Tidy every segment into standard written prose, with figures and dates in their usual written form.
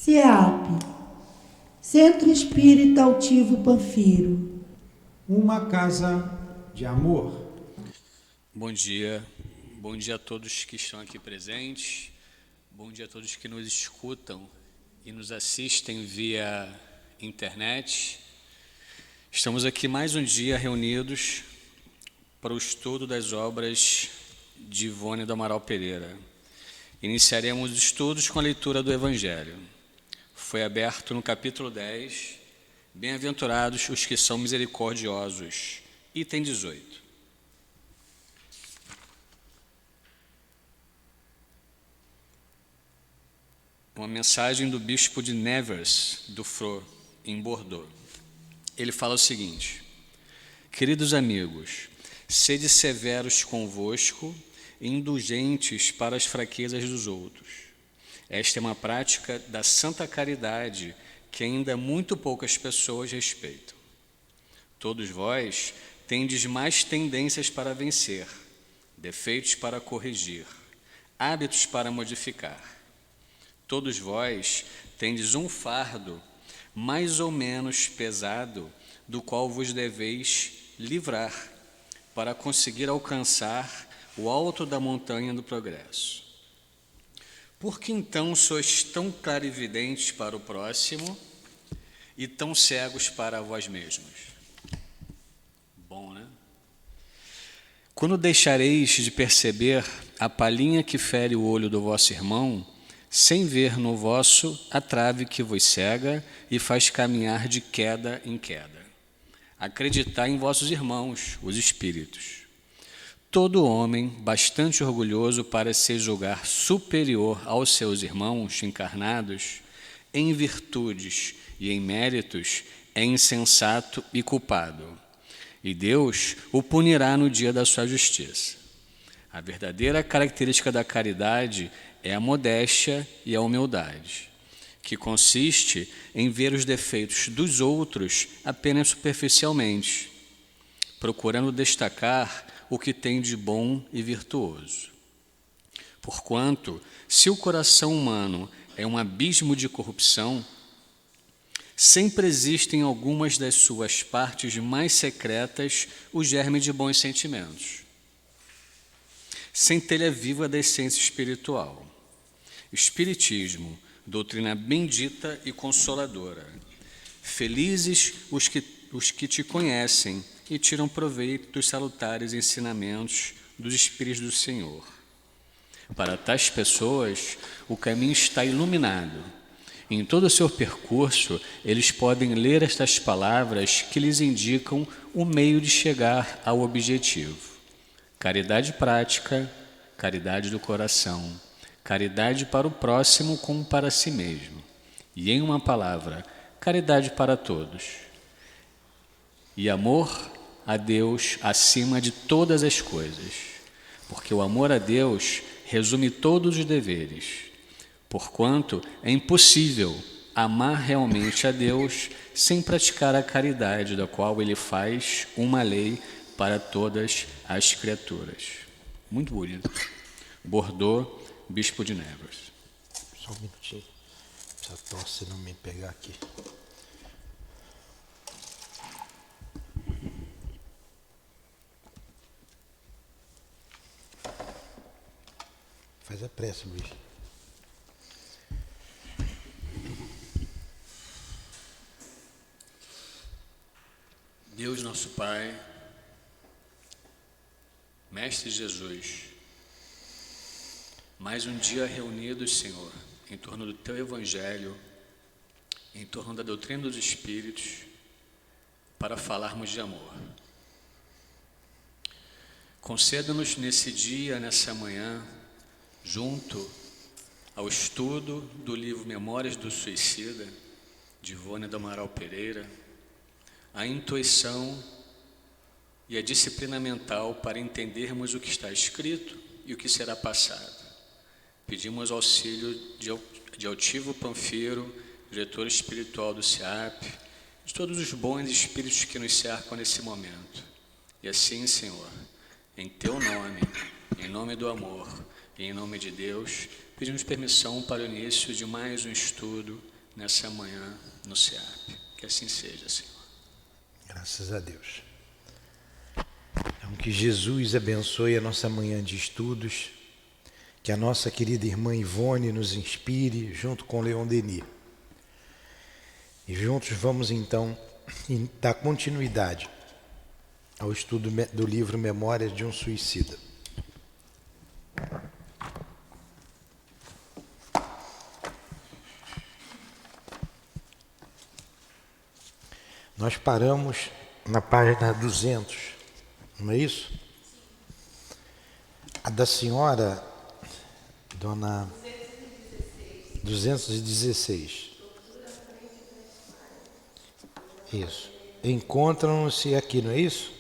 CEAP, Centro Espírita Altivo Panfiro. Uma casa de amor. Bom dia a todos que estão aqui presentes, bom dia a todos que nos escutam e nos assistem via internet. Estamos aqui mais um dia reunidos para o estudo das obras de Ivone do Amaral Pereira. Iniciaremos os estudos com a leitura do Evangelho. Foi aberto no capítulo 10, Bem-aventurados os que são misericordiosos, item 18. Uma mensagem do bispo de Nevers, do Fro, em Bordeaux. Ele fala o seguinte: queridos amigos, sede severos convosco e indulgentes para as fraquezas dos outros. Esta é uma prática da santa caridade que ainda muito poucas pessoas respeitam. Todos vós tendes mais tendências para vencer, defeitos para corrigir, hábitos para modificar. Todos vós tendes um fardo mais ou menos pesado, do qual vos deveis livrar, para conseguir alcançar o alto da montanha do progresso. Por que então sois tão clarividentes para o próximo e tão cegos para vós mesmos? Bom, né? Quando deixareis de perceber a palhinha que fere o olho do vosso irmão, sem ver no vosso a trave que vos cega e faz caminhar de queda em queda? Acreditai em vossos irmãos, os espíritos. Todo homem bastante orgulhoso para se julgar superior aos seus irmãos encarnados, em virtudes e em méritos, é insensato e culpado, e Deus o punirá no dia da sua justiça. A verdadeira característica da caridade é a modéstia e a humildade, que consiste em ver os defeitos dos outros apenas superficialmente, procurando destacar o que tem de bom e virtuoso. Porquanto, se o coração humano é um abismo de corrupção, sempre existe em algumas das suas partes mais secretas o germe de bons sentimentos, centelha viva da essência espiritual. Espiritismo, doutrina bendita e consoladora. Felizes os que te conhecem e tiram proveito dos salutares ensinamentos dos Espíritos do Senhor. Para tais pessoas, o caminho está iluminado. Em todo o seu percurso, eles podem ler estas palavras que lhes indicam o meio de chegar ao objetivo. Caridade prática, caridade do coração, caridade para o próximo como para si mesmo. E, em uma palavra, caridade para todos. E amor a Deus acima de todas as coisas, porque o amor a Deus resume todos os deveres, porquanto é impossível amar realmente a Deus sem praticar a caridade, da qual Ele faz uma lei para todas as criaturas. Muito bonito. Bordeaux, Bispo de Nevers. Só um minutinho, se a tosse não me pegar aqui. Faz a pressa, Luiz. Deus nosso Pai, Mestre Jesus, mais um dia reunidos, Senhor, em torno do Teu Evangelho, em torno da doutrina dos Espíritos, para falarmos de amor. Conceda-nos nesse dia, nessa manhã, junto ao estudo do livro Memórias do Suicida, de Ivone do Amaral Pereira, a intuição e a disciplina mental para entendermos o que está escrito e o que será passado. Pedimos auxílio de Altivo Panfiro, diretor espiritual do CEAP, de todos os bons espíritos que nos cercam nesse momento. E assim, Senhor, em Teu nome, em nome do amor, E em nome de Deus, pedimos permissão para o início de mais um estudo nessa manhã no SEAP. Que assim seja, Senhor. Graças a Deus. Então, que Jesus abençoe a nossa manhã de estudos, que a nossa querida irmã Ivone nos inspire, junto com Leon Denis. E juntos vamos então dar continuidade ao estudo do livro Memórias de um Suicida. Nós paramos na página 200, não é isso? A da senhora, dona 216. Isso. Encontram-se aqui, não é isso?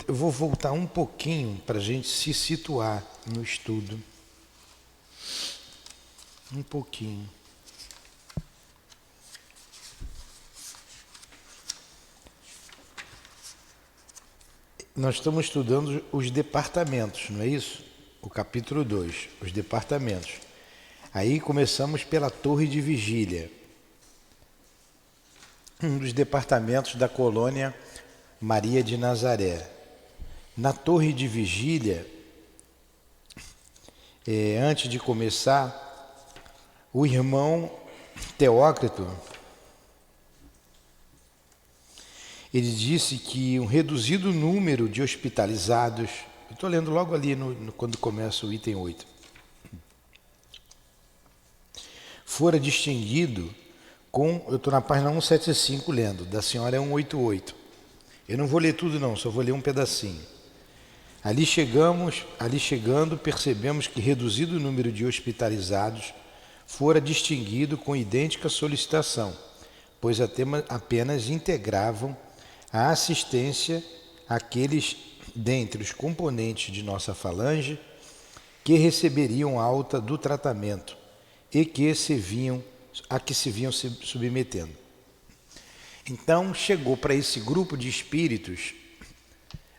Eu vou voltar um pouquinho para a gente se situar no estudo. Um pouquinho. Nós estamos estudando os departamentos, não é isso? O capítulo 2, os departamentos. Aí começamos pela Torre de Vigília, um dos departamentos da colônia Maria de Nazaré. Na Torre de Vigília, antes de começar, o irmão Teócrito, ele disse que um reduzido número de hospitalizados, eu estou lendo logo ali quando começa o item 8, fora distinguido com, eu estou na página 175 lendo, da senhora é 188. Eu não vou ler tudo não, só vou ler um pedacinho. Ali chegando, percebemos que reduzido o número de hospitalizados fora distinguido com idêntica solicitação, pois apenas integravam a assistência àqueles dentre os componentes de nossa falange que receberiam alta do tratamento e que se vinham se submetendo. Então chegou para esse grupo de espíritos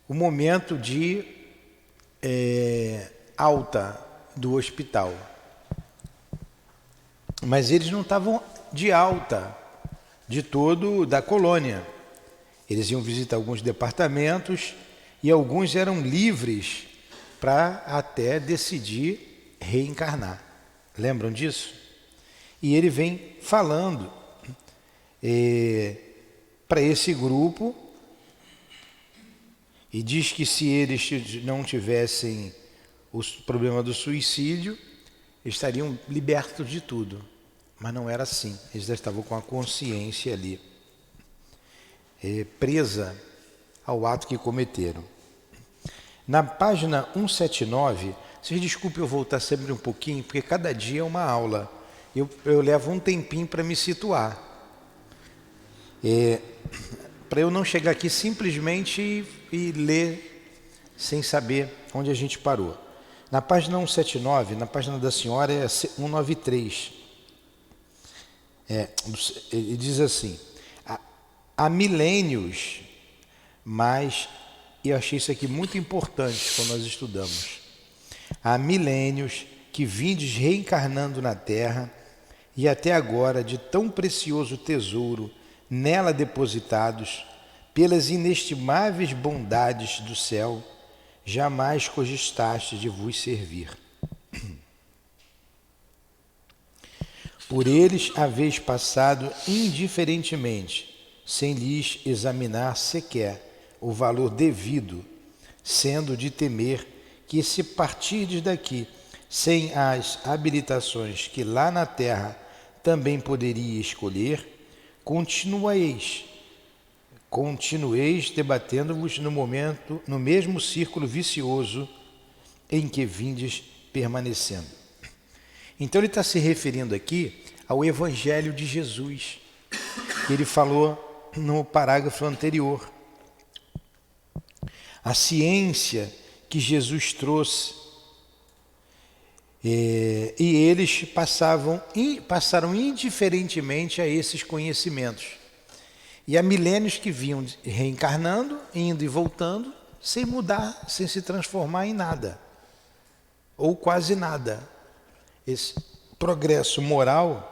o momento de alta do hospital. Mas eles não estavam de alta de todo da colônia. Eles iam visitar alguns departamentos e alguns eram livres para até decidir reencarnar. Lembram disso? E ele vem falando para esse grupo e diz que se eles não tivessem o problema do suicídio, estariam libertos de tudo. Mas não era assim, eles já estavam com a consciência ali, presa ao ato que cometeram. Na página 179, vocês desculpem eu voltar sempre um pouquinho, porque cada dia é uma aula. Eu levo um tempinho para me situar. Para eu não chegar aqui simplesmente e ler sem saber onde a gente parou. Na página 179, na página da senhora é 193. Ele diz assim: há milênios, mas eu achei isso aqui muito importante quando nós estudamos. Há milênios que vindes reencarnando na Terra e até agora de tão precioso tesouro nela depositados pelas inestimáveis bondades do céu, jamais cogistaste de vos servir. Por eles haveis passado indiferentemente, sem lhes examinar sequer o valor devido, sendo de temer que, se partirdes daqui sem as habilitações que lá na terra também poderia escolher, continueis debatendo-vos no mesmo círculo vicioso em que vindes permanecendo. Então ele está se referindo aqui ao Evangelho de Jesus, que ele falou no parágrafo anterior. a ciência que Jesus trouxe. E eles passaram indiferentemente a esses conhecimentos. E há milênios que vinham reencarnando, indo e voltando, sem mudar, sem se transformar em nada, ou quase nada. Esse progresso moral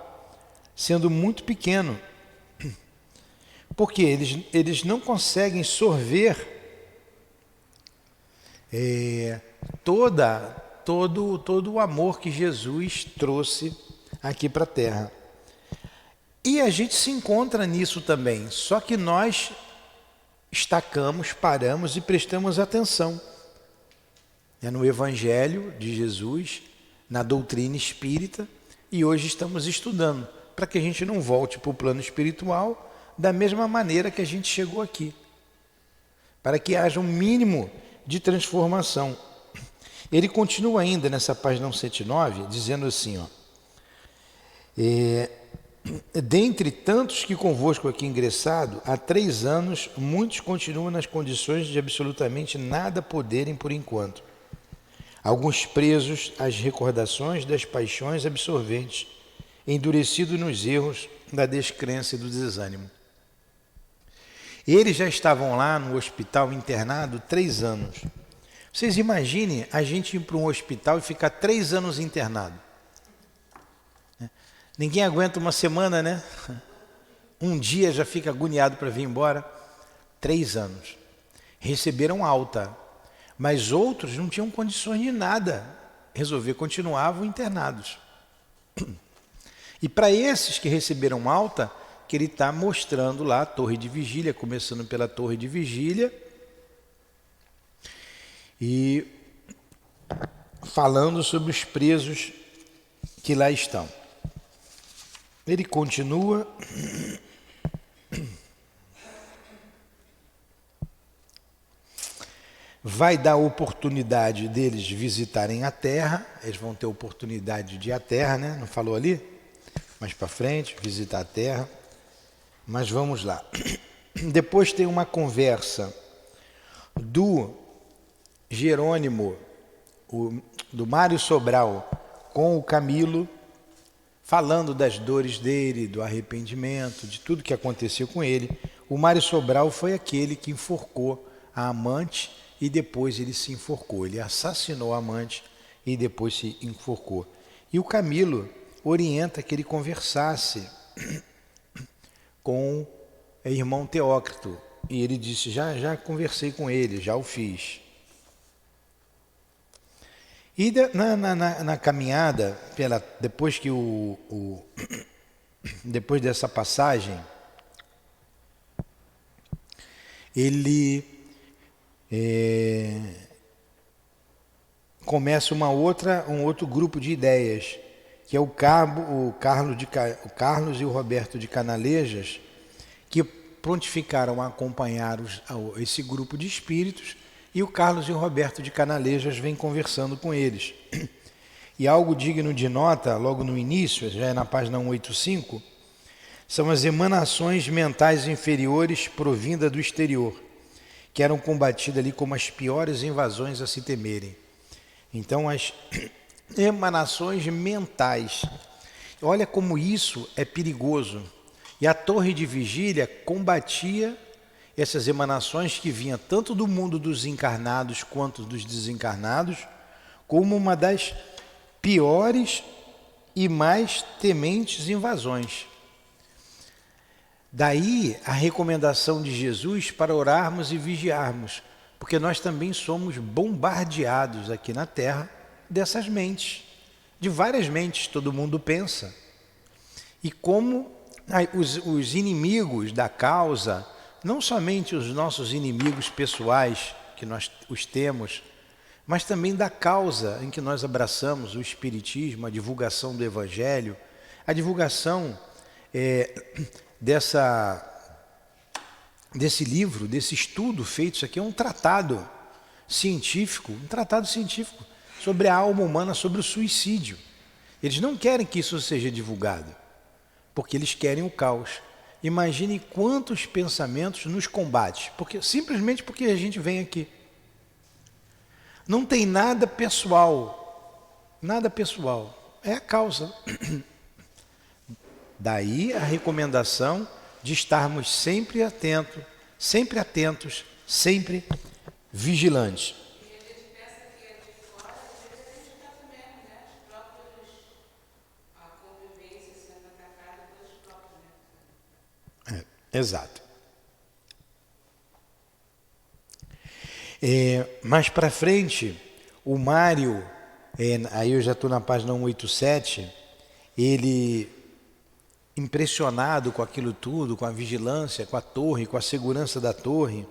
sendo muito pequeno, porque eles não conseguem sorver todo o amor que Jesus trouxe aqui para a Terra. E a gente se encontra nisso também, só que nós estacamos, paramos e prestamos atenção. É no Evangelho de Jesus, na doutrina espírita, e hoje estamos estudando, para que a gente não volte para o plano espiritual da mesma maneira que a gente chegou aqui, para que haja um mínimo de transformação. Ele continua ainda nessa página 179, dizendo assim, ó, dentre tantos que convosco aqui ingressado, há 3 anos, muitos continuam nas condições de absolutamente nada poderem por enquanto. Alguns presos às recordações das paixões absorventes, endurecidos nos erros da descrença e do desânimo. Eles já estavam lá no hospital internado 3 anos. Vocês imaginem a gente ir para um hospital e ficar 3 anos internado. Ninguém aguenta uma semana, né? Um dia já fica agoniado para vir embora. 3 anos. Receberam alta, mas outros não tinham condições de nada. Continuavam internados. E para esses que receberam alta, que ele está mostrando lá a torre de vigília, começando pela torre de vigília, e falando sobre os presos que lá estão. Ele continua. Vai dar oportunidade deles visitarem a Terra, eles vão ter oportunidade de ir à Terra, né? Não falou ali? Mais para frente, visitar a Terra. Mas vamos lá. Depois tem uma conversa do Jerônimo, do Mário Sobral, com o Camilo, falando das dores dele, do arrependimento, de tudo que aconteceu com ele. O Mário Sobral foi aquele que enforcou a amante e depois ele se enforcou. Ele assassinou a amante e depois se enforcou. E o Camilo orienta que ele conversasse com o irmão Teócrito. E ele disse, já conversei com ele, já o fiz. E na caminhada, depois que depois dessa passagem, ele começa um outro grupo de ideias, que é o Carlos e o Roberto de Canalejas, que prontificaram a acompanhar esse grupo de espíritos, e o Carlos e o Roberto de Canalejas vêm conversando com eles. E algo digno de nota, logo no início, já é na página 185, são as emanações mentais inferiores provindas do exterior, que eram combatidas ali como as piores invasões a se temerem. Então, as emanações mentais. Olha como isso é perigoso. E a torre de vigília combatia essas emanações que vinham tanto do mundo dos encarnados quanto dos desencarnados, como uma das piores e mais tementes invasões. Daí a recomendação de Jesus para orarmos e vigiarmos, porque nós também somos bombardeados aqui na Terra dessas mentes, de várias mentes, todo mundo pensa. E como os inimigos da causa, não somente os nossos inimigos pessoais, que nós os temos, mas também da causa em que nós abraçamos o Espiritismo, a divulgação do Evangelho, a divulgação desse livro, desse estudo feito. Isso aqui é um tratado científico sobre a alma humana, sobre o suicídio. Eles não querem que isso seja divulgado, porque eles querem o caos. Imagine quantos pensamentos nos combatem, simplesmente porque a gente vem aqui. Não tem nada pessoal, nada pessoal, é a causa. Daí a recomendação de estarmos sempre atentos, sempre vigilantes. Exato. Mais para frente, o Mário, aí eu já estou na página 187, ele, impressionado com aquilo tudo, com a vigilância, com a torre, com a segurança da torre,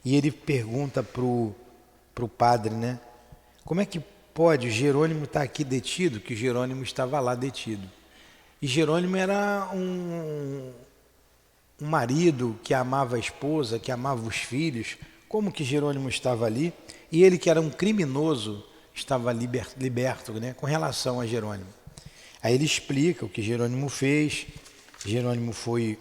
e ele pergunta para o padre, né? Como é que pode Jerônimo estar aqui detido? Que Jerônimo estava lá detido. E Jerônimo era um marido que amava a esposa, que amava os filhos. Como que Jerônimo estava ali? E ele, que era um criminoso, estava liberto, né, com relação a Jerônimo. Aí ele explica o que Jerônimo fez. Jerônimo foi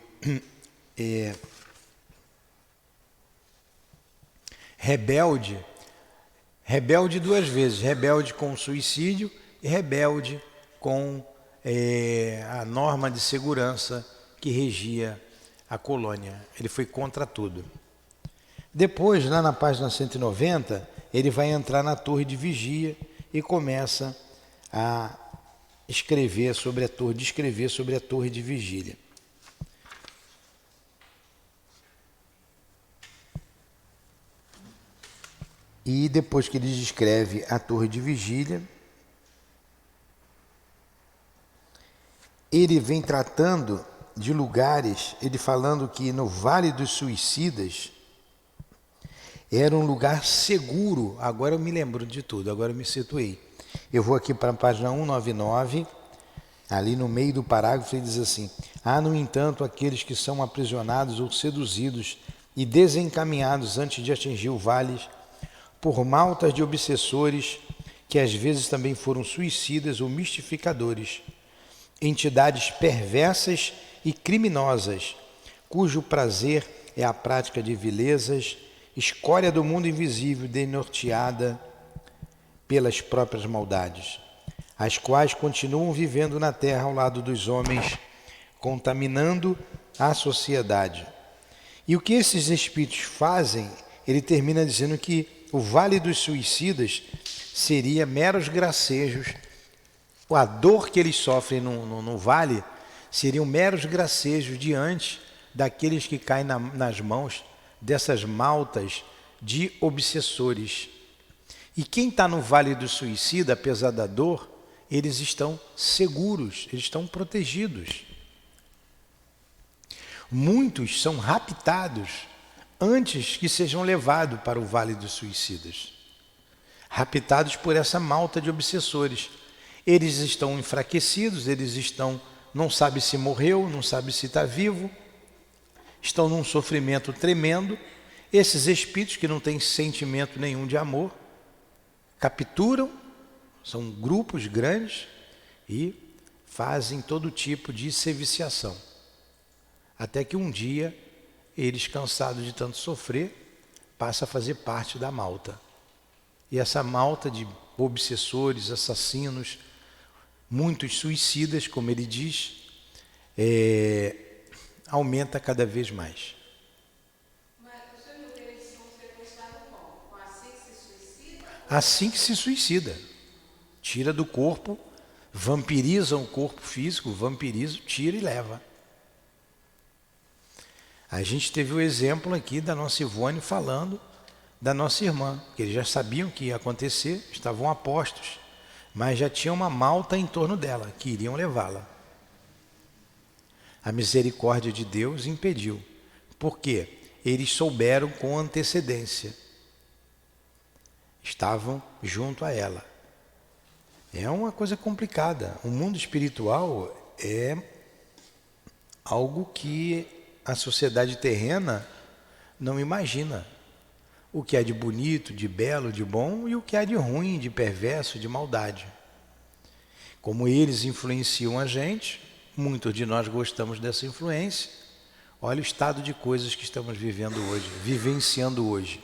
rebelde duas vezes, rebelde com o suicídio e rebelde com a norma de segurança que regia a colônia. Ele foi contra tudo. Depois, lá na página 190, ele vai entrar na torre de vigia e começa a descrever sobre a torre de vigília. E depois que ele descreve a torre de vigília, ele vem tratando de lugares, ele falando que no Vale dos Suicidas era um lugar seguro. Agora eu me lembro de tudo, agora eu me situei. Eu vou aqui para a página 199, ali no meio do parágrafo ele diz assim: há, no entanto, aqueles que são aprisionados ou seduzidos e desencaminhados antes de atingir o vale por maltas de obsessores, que às vezes também foram suicidas ou mistificadores, entidades perversas e criminosas, cujo prazer é a prática de vilezas, escória do mundo invisível, denorteada pelas próprias maldades, as quais continuam vivendo na terra ao lado dos homens, contaminando a sociedade. E o que esses espíritos fazem, ele termina dizendo que o Vale dos Suicidas seria meros gracejos, a dor que eles sofrem no vale seriam meros gracejos diante daqueles que caem nas mãos dessas maltas de obsessores. E quem está no Vale do Suicida, apesar da dor, eles estão seguros, eles estão protegidos. Muitos são raptados antes que sejam levados para o Vale dos Suicidas. Raptados por essa malta de obsessores. Eles estão enfraquecidos, não sabe se morreu, não sabe se está vivo, estão num sofrimento tremendo. Esses espíritos que não têm sentimento nenhum de amor, capturam, são grupos grandes e fazem todo tipo de seviciação. Até que um dia, eles, cansados de tanto sofrer, passam a fazer parte da malta. E essa malta de obsessores, assassinos, muitos suicidas, como ele diz, aumenta cada vez mais. Mas o senhor viu que eles são sequestrados como? Assim que se suicida? Assim que se suicida. Tira do corpo, vampiriza o corpo físico, tira e leva. A gente teve o exemplo aqui da nossa Ivone falando da nossa irmã, que eles já sabiam que ia acontecer, estavam apostos, mas já tinha uma malta em torno dela, que iriam levá-la. A misericórdia de Deus impediu. Por quê? Eles souberam com antecedência. Estavam junto a ela. É uma coisa complicada. O mundo espiritual é algo que a sociedade terrena não imagina. O que há de bonito, de belo, de bom, e o que há de ruim, de perverso, de maldade. Como eles influenciam a gente, muitos de nós gostamos dessa influência. Olha o estado de coisas que estamos vivendo hoje, vivenciando hoje.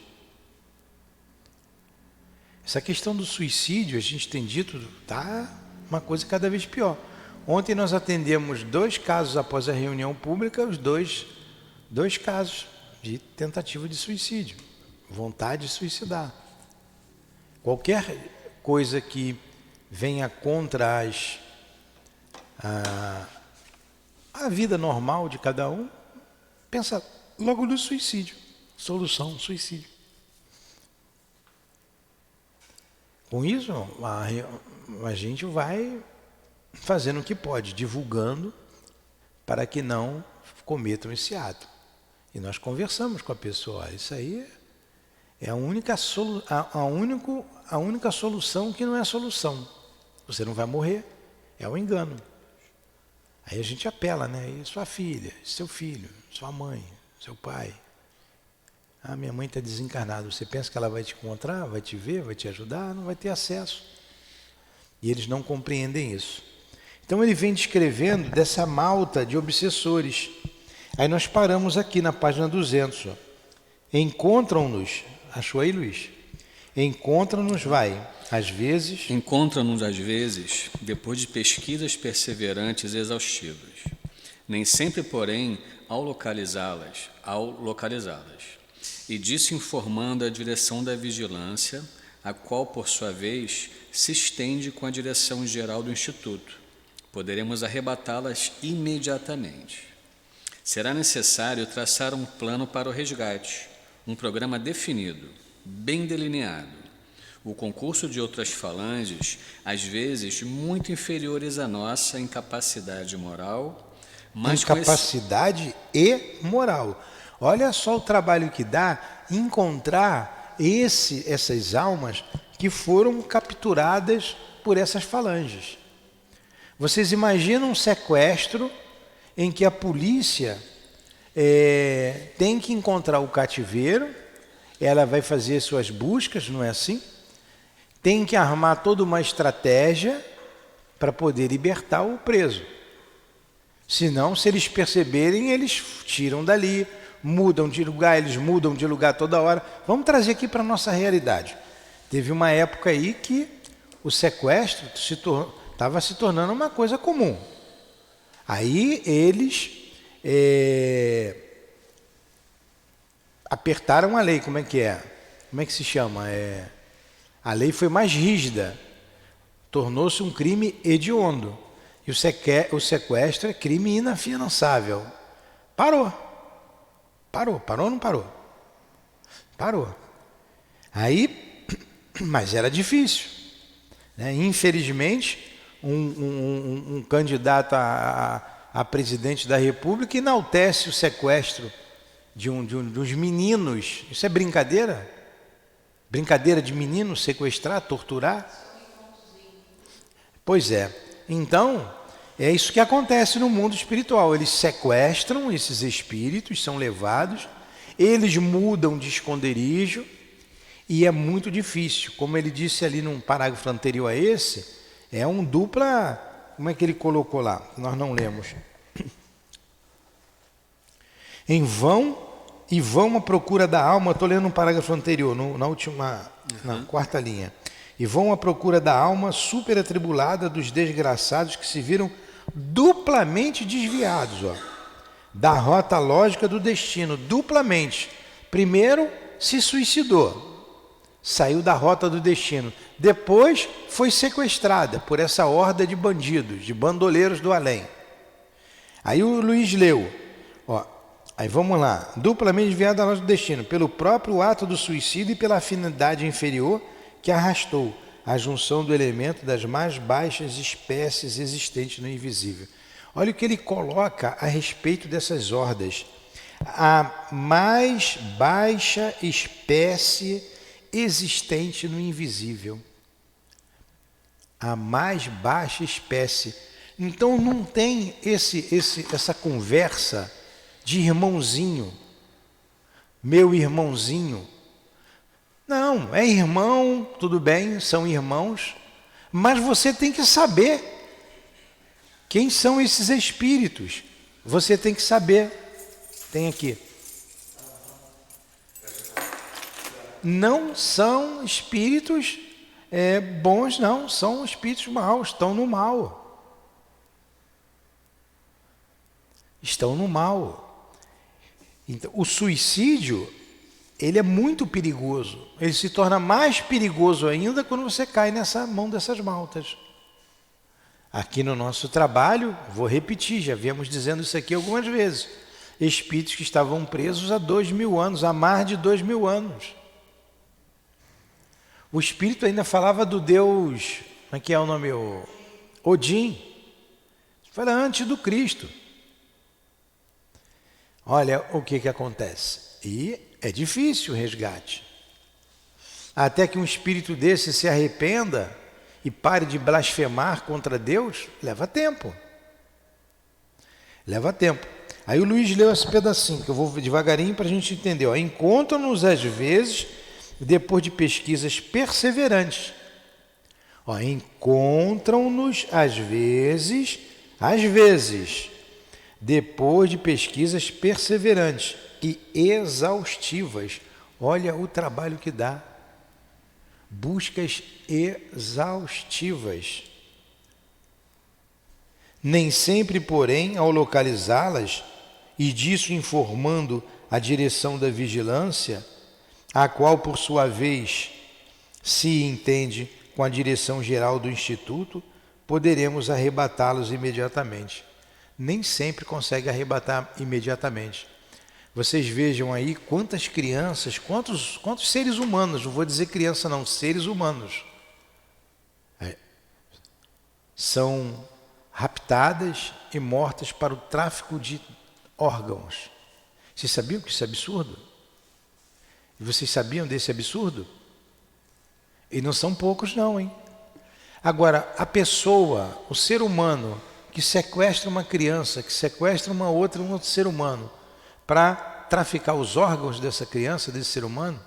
Essa questão do suicídio, a gente tem dito, tá uma coisa cada vez pior. Ontem nós atendemos 2 casos após a reunião pública, os dois casos de tentativa de suicídio, vontade de suicidar. Qualquer coisa que venha contra a vida normal de cada um, pensa logo no suicídio. Solução, suicídio. Com isso, a gente vai fazendo o que pode, divulgando para que não cometam esse ato. E nós conversamos com a pessoa, olha, isso aí é a única solução que não é solução. Você não vai morrer, é um engano. Aí a gente apela, né? E sua filha, seu filho, sua mãe, seu pai. Ah, minha mãe está desencarnada. Você pensa que ela vai te encontrar, vai te ver, vai te ajudar? Não vai ter acesso. E eles não compreendem isso. Então ele vem descrevendo dessa malta de obsessores. Aí nós paramos aqui na página 200. Ó. Encontram-nos, achou aí, Luiz? Encontram-nos, às vezes... Encontram-nos, às vezes, depois de pesquisas perseverantes e exaustivas. Nem sempre, porém, ao localizá-las. E disso informando a direção da vigilância, a qual, por sua vez, se estende com a direção geral do Instituto. Poderemos arrebatá-las imediatamente. Será necessário traçar um plano para o resgate, um programa definido, bem delineado. O concurso de outras falanges, às vezes muito inferiores à nossa em capacidade moral, mas incapacidade e moral. Olha só o trabalho que dá encontrar essas almas que foram capturadas por essas falanges. Vocês imaginam um sequestro em que a polícia tem que encontrar o cativeiro, ela vai fazer suas buscas, não é assim? Tem que armar toda uma estratégia para poder libertar o preso. Senão, se eles perceberem, eles tiram dali, mudam de lugar, eles mudam de lugar toda hora. Vamos trazer aqui para a nossa realidade. Teve uma época aí que o sequestro estava se tornando uma coisa comum. Aí eles apertaram a lei, como é que é? Como é que se chama? A lei foi mais rígida, tornou-se um crime hediondo. E o sequestro é crime inafiançável. Parou ou não parou? Parou. Aí, mas era difícil. Né? Infelizmente, um candidato a presidente da República enaltece o sequestro dos meninos. Isso é brincadeira? Brincadeira de menino sequestrar, torturar? Pois é. Então, é isso que acontece no mundo espiritual. Eles sequestram esses espíritos, são levados, eles mudam de esconderijo e é muito difícil. Como ele disse ali num parágrafo anterior a esse, é um dupla... Como é que ele colocou lá? Nós não lemos. Em vão e vão à procura da alma. Estou lendo um parágrafo anterior, na quarta linha. E vão à procura da alma superatribulada dos desgraçados que se viram duplamente desviados, da rota lógica do destino, duplamente. Primeiro, se suicidou, saiu da rota do destino. Depois, foi sequestrada por essa horda de bandidos, de bandoleiros do além. Aí o Luiz leu, aí vamos lá. Duplamente desviada da rota do destino, pelo próprio ato do suicídio e pela afinidade inferior que arrastou a junção do elemento das mais baixas espécies existentes no invisível. Olha o que ele coloca a respeito dessas hordas. A mais baixa espécie existente no invisível. A mais baixa espécie. Então não tem essa conversa de irmãozinho, meu irmãozinho. Não, é irmão, tudo bem, são irmãos, mas você tem que saber quem são esses espíritos. Você tem que saber. Tem aqui. Não são espíritos bons, não, são espíritos maus, estão no mal. Estão no mal. Então, o suicídio, ele é muito perigoso. Ele se torna mais perigoso ainda quando você cai nessa mão dessas maltas. Aqui no nosso trabalho, vou repetir, já viemos dizendo isso aqui algumas vezes, espíritos que estavam presos há 2000 anos, há mais de 2000 anos. O espírito ainda falava do Deus, como é que é o nome? Odin. Isso era antes do Cristo. Olha o que acontece. E é difícil o resgate. Até que um espírito desse se arrependa e pare de blasfemar contra Deus, leva tempo. Leva tempo. Aí o Luiz leu esse pedacinho, que eu vou devagarinho para a gente entender. Encontram-nos às vezes, depois de pesquisas perseverantes. Encontram-nos às vezes, depois de pesquisas perseverantes e exaustivas. Olha o trabalho que dá. Buscas exaustivas. Nem sempre, porém, ao localizá-las, e disso informando a direção da vigilância, a qual, por sua vez, se entende com a direção geral do Instituto, poderemos arrebatá-los imediatamente. Nem sempre consegue arrebatar imediatamente. Vocês vejam aí quantas crianças, quantos seres humanos, não vou dizer criança não, seres humanos, são raptadas e mortas para o tráfico de órgãos. Vocês sabiam que isso é absurdo? E vocês sabiam desse absurdo? E não são poucos não, hein? Agora, a pessoa, o ser humano, que sequestra uma criança, que sequestra um outro ser humano, para traficar os órgãos dessa criança, desse ser humano,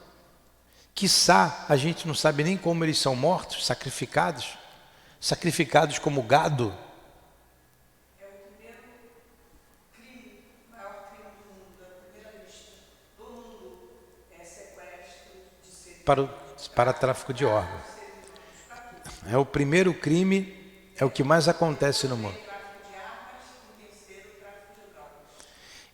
quiçá a gente não sabe nem como eles são mortos, sacrificados como gado. É o primeiro crime, o maior crime do mundo, da primeira lista do mundo, é sequestro de seres Para tráfico de órgãos. É o primeiro crime, é o que mais acontece no mundo.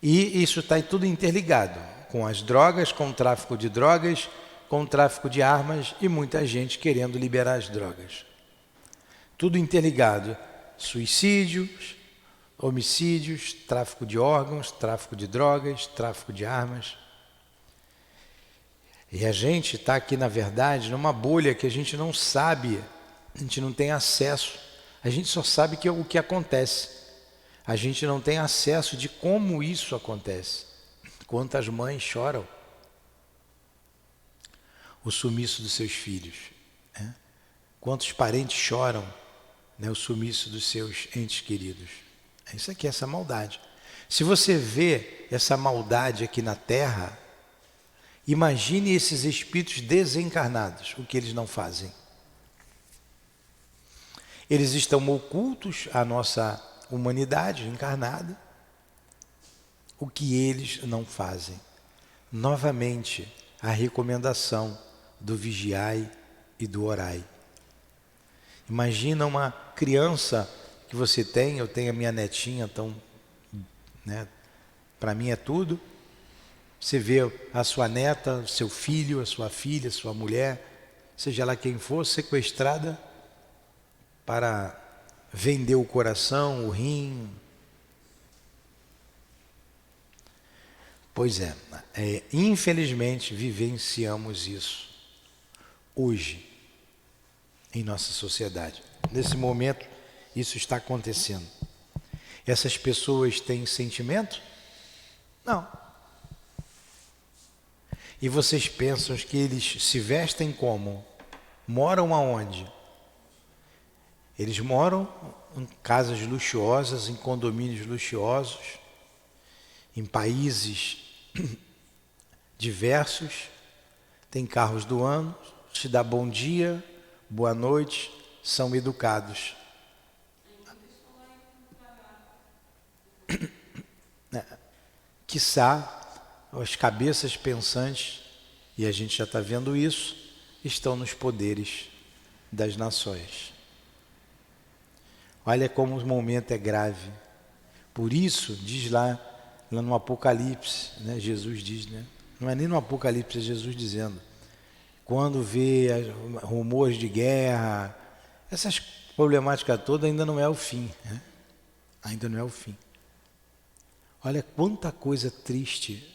E isso está tudo interligado com as drogas, com o tráfico de drogas, com o tráfico de armas e muita gente querendo liberar as drogas. Tudo interligado. Suicídios, homicídios, tráfico de órgãos, tráfico de drogas, tráfico de armas. E a gente está aqui, na verdade, numa bolha que a gente não sabe, a gente não tem acesso, a gente só sabe o que acontece. A gente não tem acesso de como isso acontece. Quantas mães choram o sumiço dos seus filhos. Né? Quantos parentes choram, né, o sumiço dos seus entes queridos. Isso aqui, essa maldade. Se você vê essa maldade aqui na Terra, imagine esses espíritos desencarnados, o que eles não fazem. Eles estão ocultos à nossa humanidade encarnada, o que eles não fazem. Novamente, a recomendação do vigiai e do orai. Imagina uma criança que você tem, eu tenho a minha netinha, então, né, para mim é tudo. Você vê a sua neta, o seu filho, a sua filha, a sua mulher, seja lá quem for, sequestrada para vender o coração, o rim. Pois é, infelizmente vivenciamos isso hoje em nossa sociedade. Nesse momento, isso está acontecendo. Essas pessoas têm sentimento? Não. E vocês pensam que eles se vestem como? Moram aonde? Eles moram em casas luxuosas, em condomínios luxuosos, em países diversos, tem carros do ano, te dá bom dia, boa noite, são educados. Quiçá as cabeças pensantes, e a gente já está vendo isso, estão nos poderes das nações. Olha como o momento é grave. Por isso, diz lá no Apocalipse, né, Jesus diz, né? Não é nem no Apocalipse, é Jesus dizendo, quando vê rumores de guerra, essas problemáticas todas, ainda não é o fim, né? Ainda não é o fim. Olha quanta coisa triste,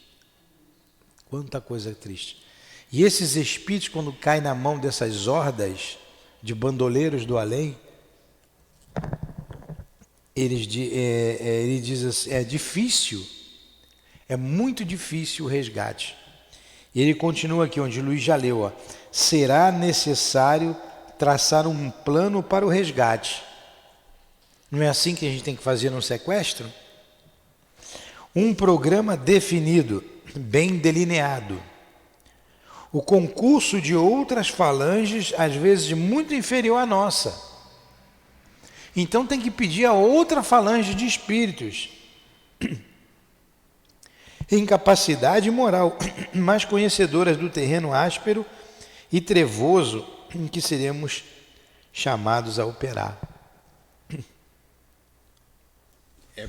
quanta coisa triste. E esses espíritos, quando caem na mão dessas hordas de bandoleiros do além, ele diz assim, é difícil, é muito difícil o resgate. E ele continua aqui, onde Luiz já leu, ó, será necessário traçar um plano para o resgate. Não é assim que a gente tem que fazer no sequestro? Um programa definido, bem delineado. O concurso de outras falanges, às vezes muito inferior à nossa. Então tem que pedir a outra falange de espíritos em capacidade moral, mais conhecedoras do terreno áspero e trevoso em que seremos chamados a operar. É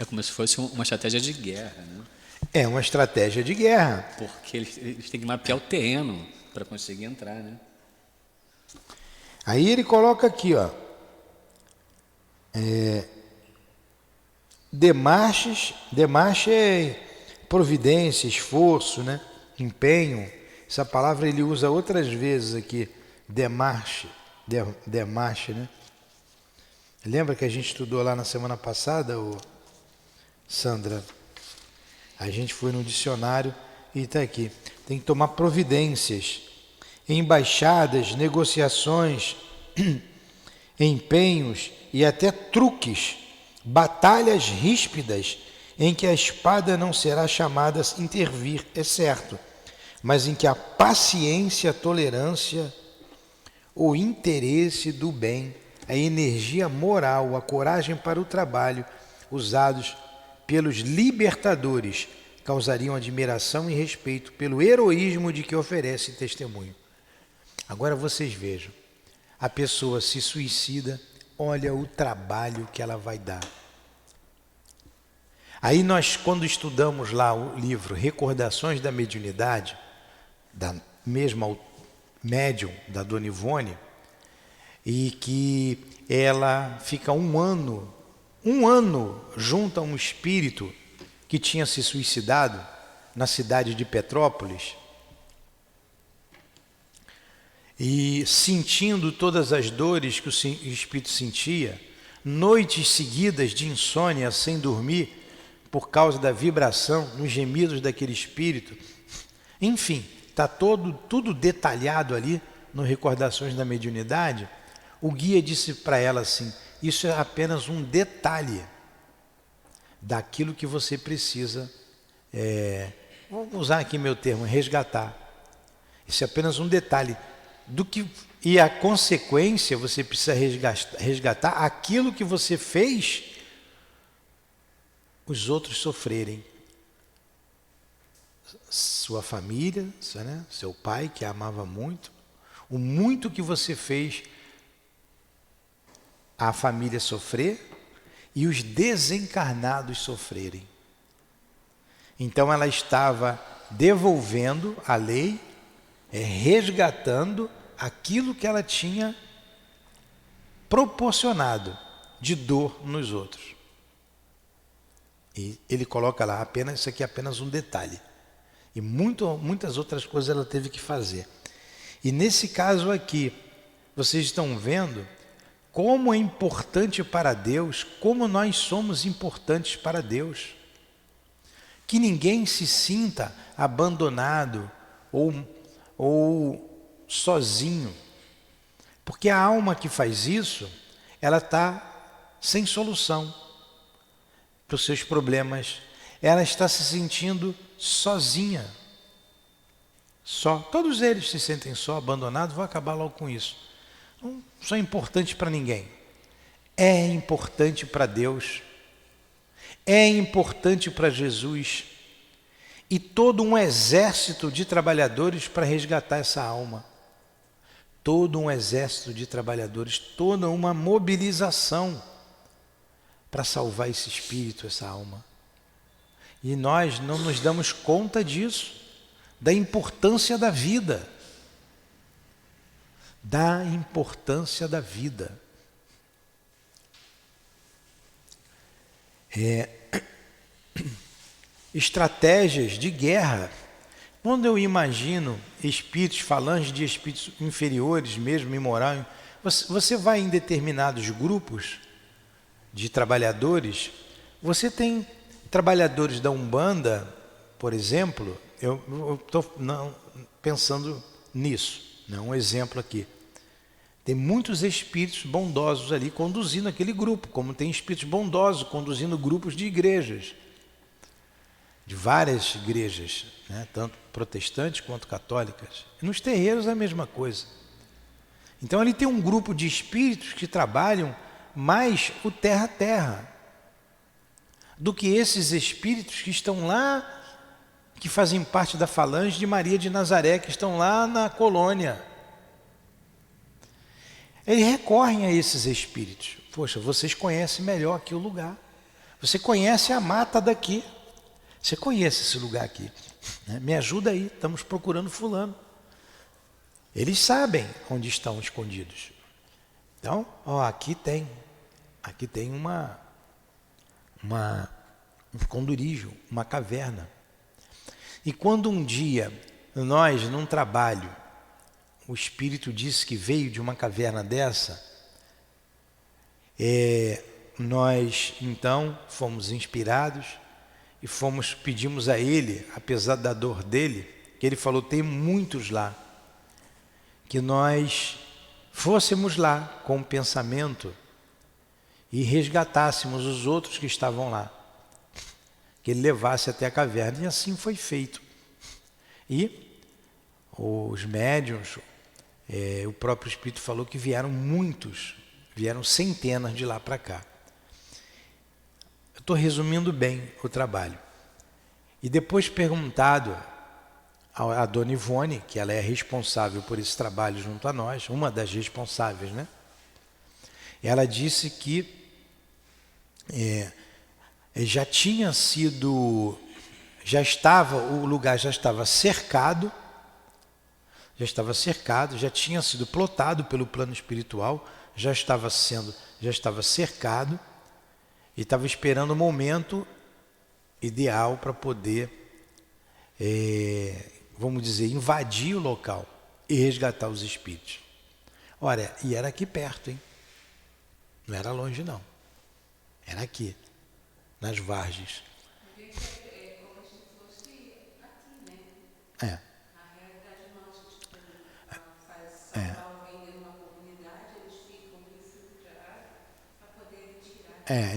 como se fosse uma estratégia de guerra, né? É uma estratégia de guerra. Porque eles têm que mapear o terreno para conseguir entrar, né? Aí ele coloca aqui, ó, demarche é providência, esforço, né? Empenho. Essa palavra ele usa outras vezes aqui, demarche, né? Lembra que a gente estudou lá na semana passada, Sandra? A gente foi no dicionário e está aqui. Tem que tomar providências, embaixadas, negociações, empenhos e até truques, batalhas ríspidas em que a espada não será chamada a intervir, é certo, mas em que a paciência, a tolerância, o interesse do bem, a energia moral, a coragem para o trabalho, usados pelos libertadores, causariam admiração e respeito pelo heroísmo de que oferece testemunho. Agora vocês vejam, a pessoa se suicida, olha o trabalho que ela vai dar. Aí nós, quando estudamos lá o livro Recordações da Mediunidade, da mesma médium, da Dona Ivone, e que ela fica um ano junto a um espírito que tinha se suicidado na cidade de Petrópolis, e sentindo todas as dores que o espírito sentia, noites seguidas de insônia sem dormir por causa da vibração nos gemidos daquele espírito. Enfim, está tudo detalhado ali no Recordações da Mediunidade. O guia disse para ela assim, isso é apenas um detalhe daquilo que você precisa, vou usar aqui meu termo, resgatar. Isso é apenas um detalhe do que, e a consequência, você precisa resgatar aquilo que você fez os outros sofrerem. Sua família, né? Seu pai que a amava muito, o muito que você fez a família sofrer e os desencarnados sofrerem. Então ela estava devolvendo a lei, resgatando aquilo que ela tinha proporcionado de dor nos outros. E ele coloca lá, isso aqui é apenas um detalhe. E muitas outras coisas ela teve que fazer. E nesse caso aqui, vocês estão vendo como é importante para Deus, como nós somos importantes para Deus. Que ninguém se sinta abandonado ou sozinho. Porque a alma que faz isso, ela está sem solução para os seus problemas. Ela está se sentindo sozinha. Só. Todos eles se sentem só, abandonados, vão acabar logo com isso. Não são importantes para ninguém. É importante para Deus. É importante para Jesus. E todo um exército de trabalhadores para resgatar essa alma. todo um exército de trabalhadores, toda uma mobilização para salvar esse espírito, essa alma. E nós não nos damos conta disso, da importância da vida. Da importância da vida. Estratégias de guerra. Quando eu imagino espíritos, falanges de espíritos inferiores, mesmo imorais, você vai em determinados grupos de trabalhadores, você tem trabalhadores da Umbanda, por exemplo, eu estou pensando nisso, um exemplo aqui. Tem muitos espíritos bondosos ali conduzindo aquele grupo, como tem espíritos bondosos conduzindo grupos de igrejas, de várias igrejas, tanto protestantes quanto católicas. E nos terreiros é a mesma coisa. Então ali tem um grupo de espíritos que trabalham mais o terra a terra do que esses espíritos que estão lá, que fazem parte da falange de Maria de Nazaré, que estão lá na colônia. Eles recorrem a esses espíritos. Poxa, vocês conhecem melhor aqui o lugar. Você conhece a mata daqui. Você conhece esse lugar aqui. Me ajuda aí, estamos procurando fulano. Eles sabem onde estão escondidos. Então, aqui tem um esconderijo, uma caverna. E quando um dia nós, num trabalho, o espírito disse que veio de uma caverna dessa, nós então fomos inspirados e pedimos a ele, apesar da dor dele, que ele falou, tem muitos lá, que nós fôssemos lá com o pensamento e resgatássemos os outros que estavam lá, que ele levasse até a caverna. E assim foi feito. E os médiuns, o próprio Espírito falou que vieram muitos, vieram centenas de lá para cá. Eu estou resumindo bem o trabalho. E depois perguntado a dona Ivone, que ela é responsável por esse trabalho junto a nós, uma das responsáveis, ela disse que o lugar já estava cercado, já tinha sido plotado pelo plano espiritual, já estava cercado e estava esperando o momento ideal para poder, vamos dizer, invadir o local e resgatar os espíritos. Olha, e era aqui perto, hein? Não era longe não, era aqui, nas Vargens.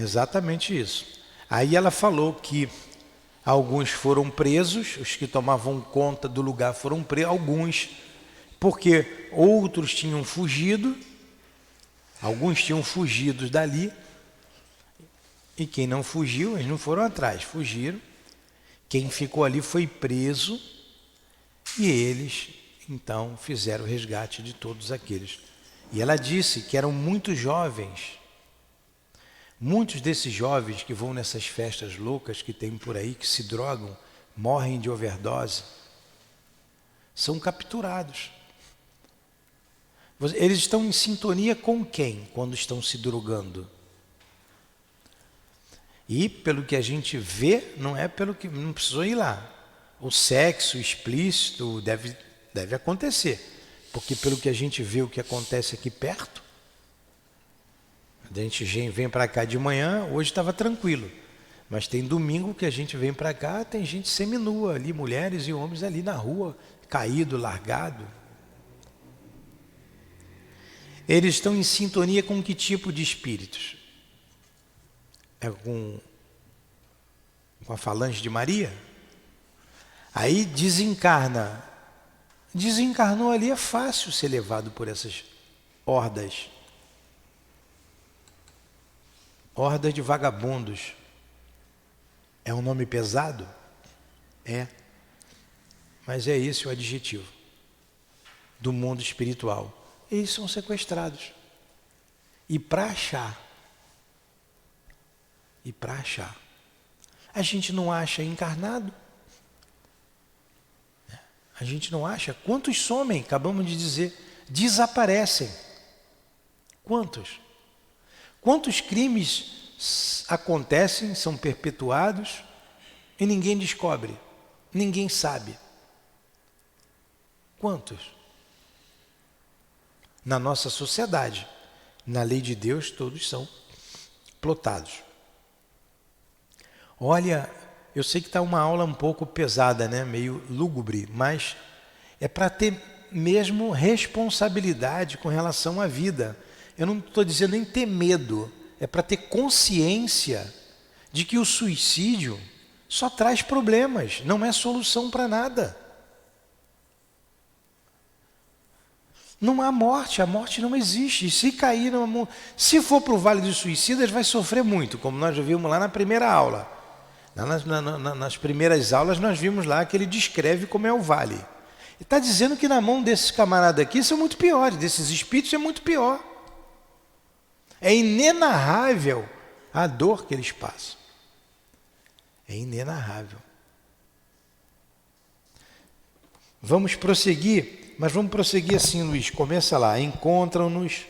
Exatamente isso. Aí ela falou que alguns foram presos, os que tomavam conta do lugar foram presos, alguns, porque outros tinham fugido, alguns tinham fugido dali, e quem não fugiu, eles não foram atrás, fugiram. Quem ficou ali foi preso, e eles, então, fizeram o resgate de todos aqueles. E ela disse que eram muitos jovens. Muitos desses jovens que vão nessas festas loucas que tem por aí, que se drogam, morrem de overdose, são capturados. Eles estão em sintonia com quem quando estão se drogando? E pelo que a gente vê, não precisou ir lá. O sexo explícito deve acontecer, porque pelo que a gente vê o que acontece aqui perto, a gente vem para cá de manhã, hoje estava tranquilo, mas tem domingo que a gente vem para cá, tem gente seminua ali, mulheres e homens ali na rua, caído, largado. Eles estão em sintonia com que tipo de espíritos? Com a falange de Maria? Aí desencarnou ali, é fácil ser levado por essas hordas de vagabundos. É um nome pesado? Mas é esse o adjetivo do mundo espiritual. eles são sequestrados. E para achar, a gente não acha encarnado? A gente não acha? Quantos somem? Acabamos de dizer, desaparecem. Quantos? Quantos crimes acontecem, são perpetuados e ninguém descobre, ninguém sabe? Quantos? Na nossa sociedade, na lei de Deus, todos são plotados. Olha, eu sei que está uma aula um pouco pesada, né? Meio lúgubre, mas é para ter mesmo responsabilidade com relação à vida. Eu não estou dizendo nem ter medo, é para ter consciência de que o suicídio só traz problemas, não é solução para nada. Não há morte, a morte não existe. Se cair, se for para o Vale dos Suicidas, vai sofrer muito, como nós já vimos lá na primeira aula. Nas primeiras aulas nós vimos lá que ele descreve como é o vale. Ele está dizendo que na mão desses camaradas aqui são muito piores, desses espíritos é muito pior. É inenarrável a dor que eles passam. É inenarrável. Vamos prosseguir, mas vamos prosseguir assim, Luiz. Começa lá. Encontram-nos.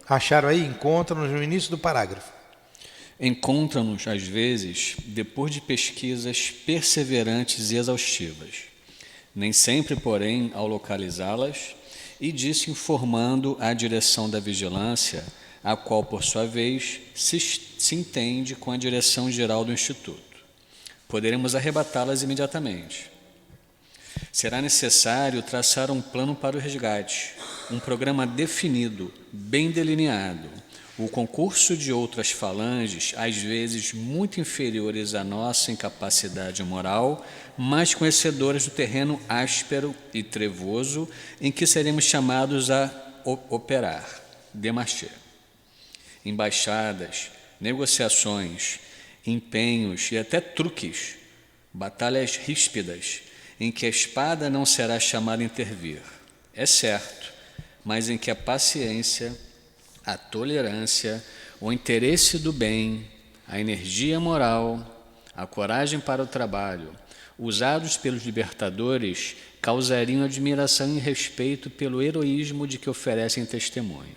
Acharam aí? Encontram-nos no início do parágrafo. Encontram-nos, às vezes, depois de pesquisas perseverantes e exaustivas. Nem sempre, porém, ao localizá-las, e disso informando a direção da vigilância, a qual, por sua vez, se entende com a direção geral do Instituto. Poderemos arrebatá-las imediatamente. Será necessário traçar um plano para o resgate, um programa definido, bem delineado, o concurso de outras falanges, às vezes muito inferiores à nossa incapacidade moral, mas conhecedoras do terreno áspero e trevoso em que seremos chamados a operar, démarcher. Embaixadas, negociações, empenhos e até truques, batalhas ríspidas, em que a espada não será chamada a intervir, é certo, mas em que a paciência, a tolerância, o interesse do bem, a energia moral, a coragem para o trabalho, usados pelos libertadores, causariam admiração e respeito pelo heroísmo de que oferecem testemunho.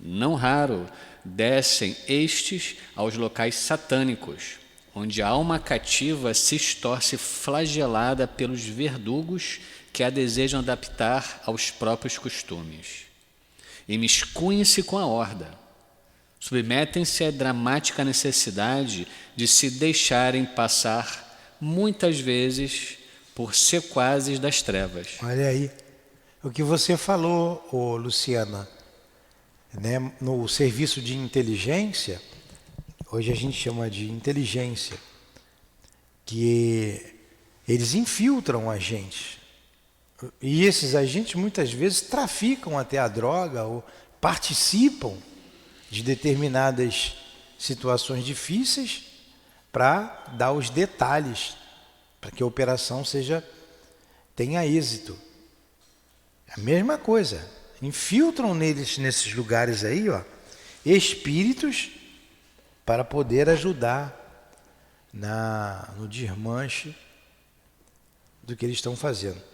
Não raro descem estes aos locais satânicos, onde a alma cativa se estorce flagelada pelos verdugos que a desejam adaptar aos próprios costumes. Imiscuem-se com a horda, submetem-se à dramática necessidade de se deixarem passar, muitas vezes, por sequazes das trevas. Olha aí, o que você falou, Luciana, né? No serviço de inteligência, hoje a gente chama de inteligência, que eles infiltram agentes. E esses agentes muitas vezes traficam até a droga ou participam de determinadas situações difíceis para dar os detalhes, para que a operação tenha êxito. A mesma coisa, infiltram nesses lugares aí, espíritos para poder ajudar no desmanche do que eles estão fazendo.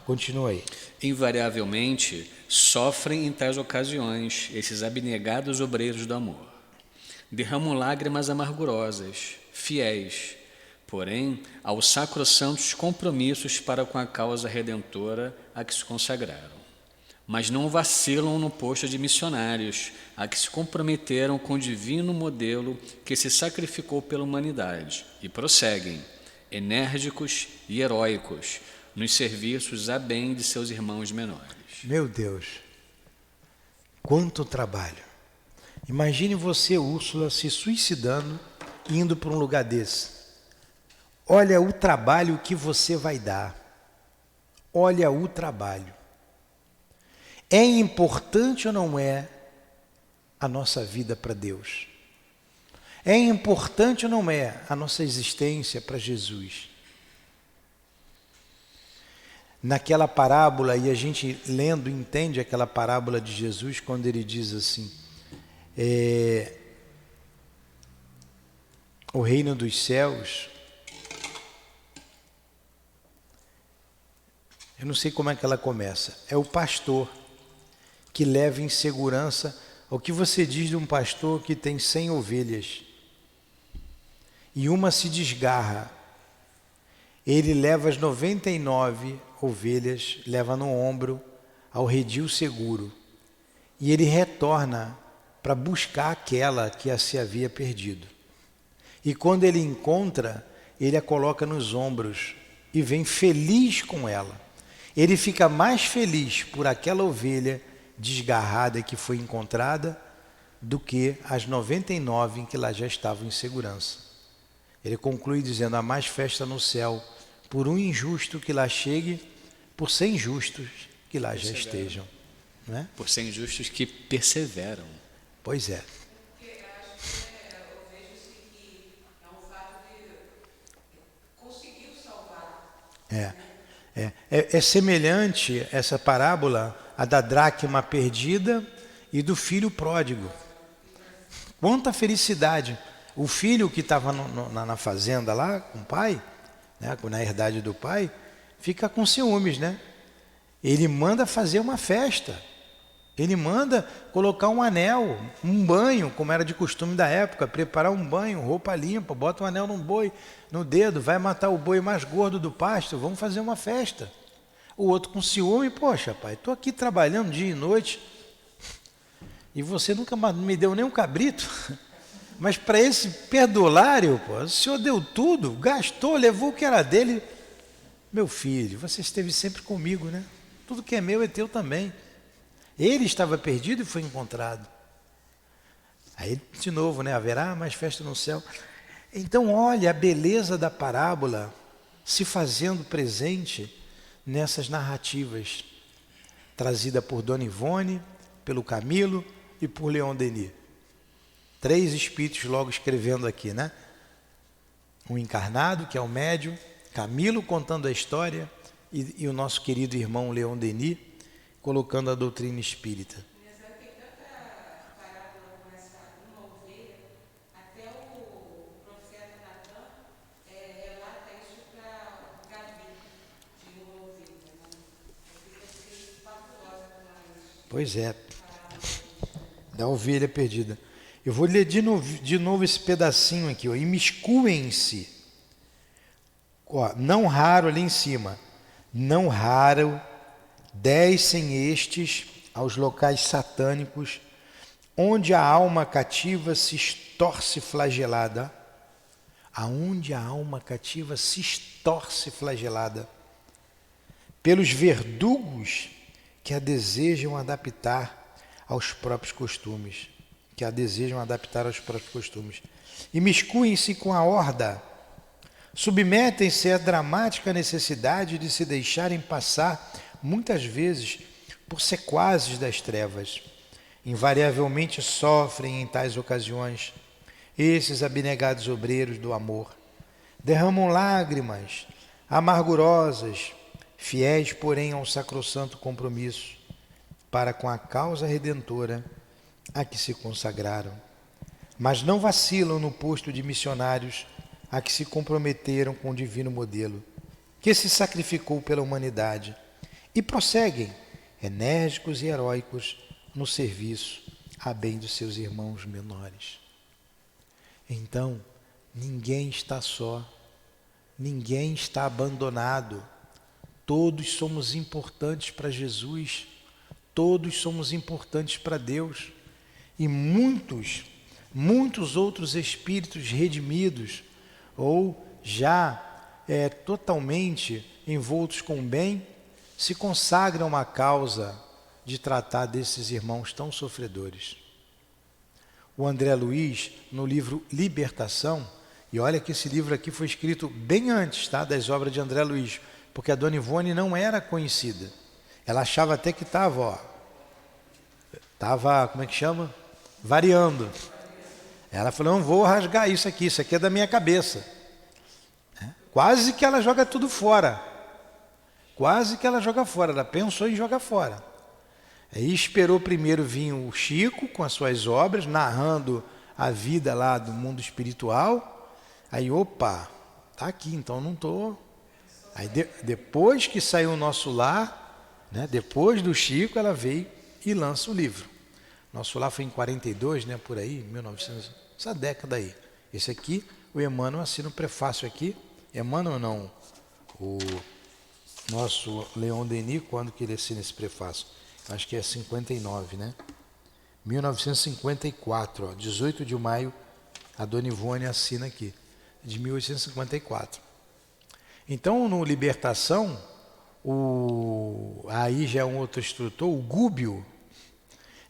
Continua aí. Invariavelmente, sofrem em tais ocasiões esses abnegados obreiros do amor. Derramam lágrimas amargurosas, fiéis, porém, aos sacrossantos compromissos para com a causa redentora a que se consagraram. Mas não vacilam no posto de missionários, a que se comprometeram com o divino modelo que se sacrificou pela humanidade, e prosseguem, enérgicos e heróicos, nos serviços a bem de seus irmãos menores. Meu Deus, quanto trabalho. Imagine você, Úrsula, se suicidando, indo para um lugar desse. Olha o trabalho que você vai dar. Olha o trabalho. É importante ou não é a nossa vida para Deus? É importante ou não é a nossa existência para Jesus? naquela parábola, e a gente lendo entende aquela parábola de Jesus quando ele diz assim, o reino dos céus, eu não sei como é que ela começa, é o pastor que leva em segurança. O que você diz de um pastor que tem 100 ovelhas e uma se desgarra? Ele leva as 99 ovelhas, leva no ombro ao redil seguro e ele retorna para buscar aquela que se havia perdido. E quando ele encontra, ele a coloca nos ombros e vem feliz com ela. Ele fica mais feliz por aquela ovelha desgarrada que foi encontrada do que as 99 em que lá já estavam em segurança. Ele conclui dizendo: há mais festa no céu por um injusto que lá chegue, por 100 justos que lá já estejam. Não é? Por 100 justos que perseveram. Pois é. Porque acho que eu vejo assim que é um fato de conseguiu salvar. É semelhante essa parábola à da dracma perdida e do filho pródigo. Quanta felicidade! O filho que estava na fazenda lá com o pai, né, na herdade do pai, fica com ciúmes, né? Ele manda fazer uma festa. Ele manda colocar um anel, um banho, como era de costume da época, preparar um banho, roupa limpa, bota um anel num boi, no dedo, vai matar o boi mais gordo do pasto, vamos fazer uma festa. O outro com ciúme: poxa, pai, estou aqui trabalhando dia e noite e você nunca me deu nem um cabrito, mas para esse perdulário, pô, o senhor deu tudo, gastou, levou o que era dele. Meu filho, você esteve sempre comigo, né? Tudo que é meu é teu também. Ele estava perdido e foi encontrado. Aí, de novo, né? Haverá mais festa no céu. Então, olha a beleza da parábola se fazendo presente nessas narrativas, trazida por Dona Ivone, pelo Camilo e por Leon Denis. 3 espíritos logo escrevendo aqui, né? Um encarnado, que é o médium, Camilo contando a história e o nosso querido irmão Leon Denis colocando a doutrina espírita. Mas tem tanta parábola com essa uma ovelha, até o profeta Natan relata isso para Gabi, de uma ovelha. Né? Eu fico assim fabulosa com isso. Pois é, da ovelha perdida. Eu vou ler de novo esse pedacinho aqui, ó. Imiscuem-se. Ó, não raro ali em cima. Não raro descem estes aos locais satânicos, onde a alma cativa se estorce flagelada. Aonde a alma cativa se estorce flagelada pelos verdugos que a desejam adaptar aos próprios costumes. Imiscuem-se com a horda, submetem-se à dramática necessidade de se deixarem passar, muitas vezes, por sequazes das trevas. Invariavelmente sofrem em tais ocasiões esses abnegados obreiros do amor. Derramam lágrimas amargurosas, fiéis, porém, ao sacrossanto compromisso para com a causa redentora a que se consagraram. Mas não vacilam no posto de missionários a que se comprometeram com o divino modelo, que se sacrificou pela humanidade, e prosseguem, enérgicos e heróicos, no serviço a bem dos seus irmãos menores. Então, ninguém está só, ninguém está abandonado, todos somos importantes para Jesus, todos somos importantes para Deus, e muitos outros espíritos redimidos, ou já totalmente envoltos com o bem, se consagram à causa de tratar desses irmãos tão sofredores. O André Luiz, no livro Libertação, e olha que esse livro aqui foi escrito bem antes, tá, das obras de André Luiz, porque a Dona Ivone não era conhecida. Ela achava até que estava, como é que chama? Variando. Ela falou: não vou rasgar isso aqui é da minha cabeça. Quase que ela joga tudo fora. Quase que ela joga fora, ela pensou em jogar fora. Aí esperou primeiro vir o Chico com as suas obras, narrando a vida lá do mundo espiritual. Aí, opa, tá aqui, então não estou. Aí depois que saiu o Nosso Lar, né, depois do Chico, ela veio e lança o livro. Nosso Lar foi em 42, né, por aí, 1900, essa década aí. Esse aqui, o Emmanuel assina o prefácio aqui. Emmanuel não, o nosso Leon Denis, quando que ele assina esse prefácio? Acho que é 59, né? 1954, ó, 18 de maio, a Dona Ivone assina aqui, de 1854. Então, no Libertação, aí já é um outro instrutor, o Gúbio,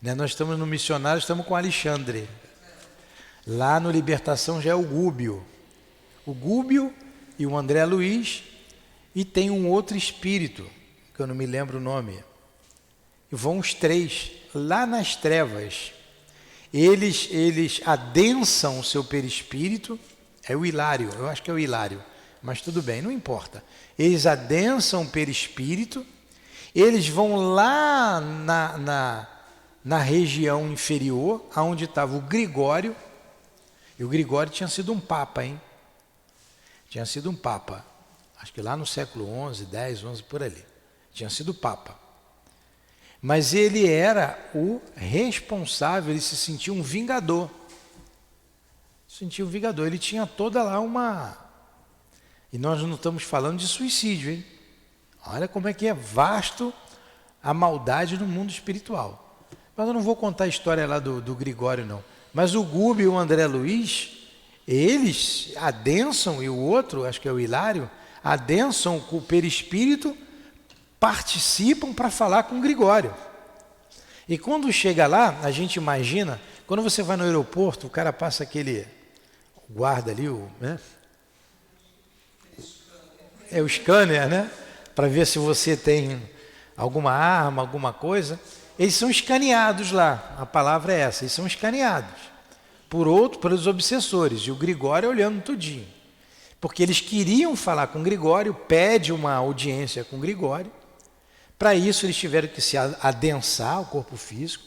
né? Nós estamos no Missionário, estamos com o Alexandre. Lá no Libertação já é o Gúbio. O Gúbio e o André Luiz, e tem um outro espírito, que eu não me lembro o nome. E vão os três lá nas trevas. Eles adensam o seu perispírito. É o Hilário, eu acho que é o Hilário, mas tudo bem, não importa. Eles adensam o perispírito, eles vão lá na região inferior, onde estava o Gregório, e o Gregório tinha sido um papa, hein? Tinha sido um papa, acho que lá no século XI, 10, 11, por ali. Tinha sido papa. Mas ele era o responsável, ele se sentia um vingador. Ele tinha toda lá uma... E nós não estamos falando de suicídio, hein? Olha como é que é vasto a maldade no mundo espiritual. Mas eu não vou contar a história lá do Gregório, não. Mas o Gúbio e o André Luiz, eles adensam, e o outro, acho que é o Hilário, adensam com o perispírito, participam para falar com o Gregório. E quando chega lá, a gente imagina, quando você vai no aeroporto, o cara passa aquele guarda ali, né? É o scanner, né? Para ver se você tem alguma arma, alguma coisa. Eles são escaneados lá, a palavra é essa, eles são escaneados pelos obsessores, e o Gregório olhando tudinho. Porque eles queriam falar com o Gregório, pede uma audiência com o Gregório. Para isso eles tiveram que se adensar o corpo físico,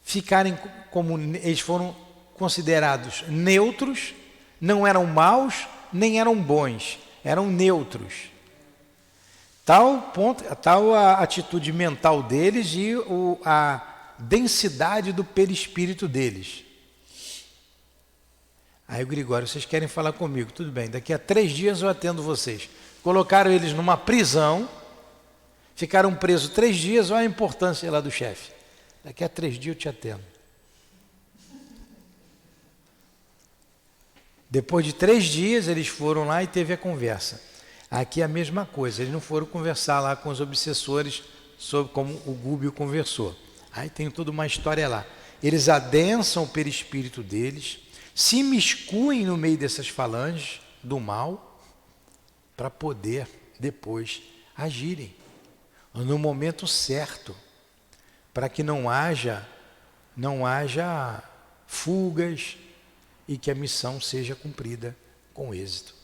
ficarem como eles foram considerados neutros, não eram maus, nem eram bons, eram neutros. Tal a atitude mental deles e a densidade do perispírito deles. Aí o Gregório, vocês querem falar comigo? Tudo bem, daqui a 3 dias eu atendo vocês. Colocaram eles numa prisão, ficaram presos 3 dias, olha a importância lá do chefe. Daqui a 3 dias eu te atendo. Depois de 3 dias eles foram lá e teve a conversa. Aqui é a mesma coisa, eles não foram conversar lá com os obsessores sobre como o Gúbio conversou. Aí tem toda uma história lá. Eles adensam o perispírito deles, se imiscuem no meio dessas falanges do mal para poder depois agirem no momento certo, para que não haja fugas e que a missão seja cumprida com êxito.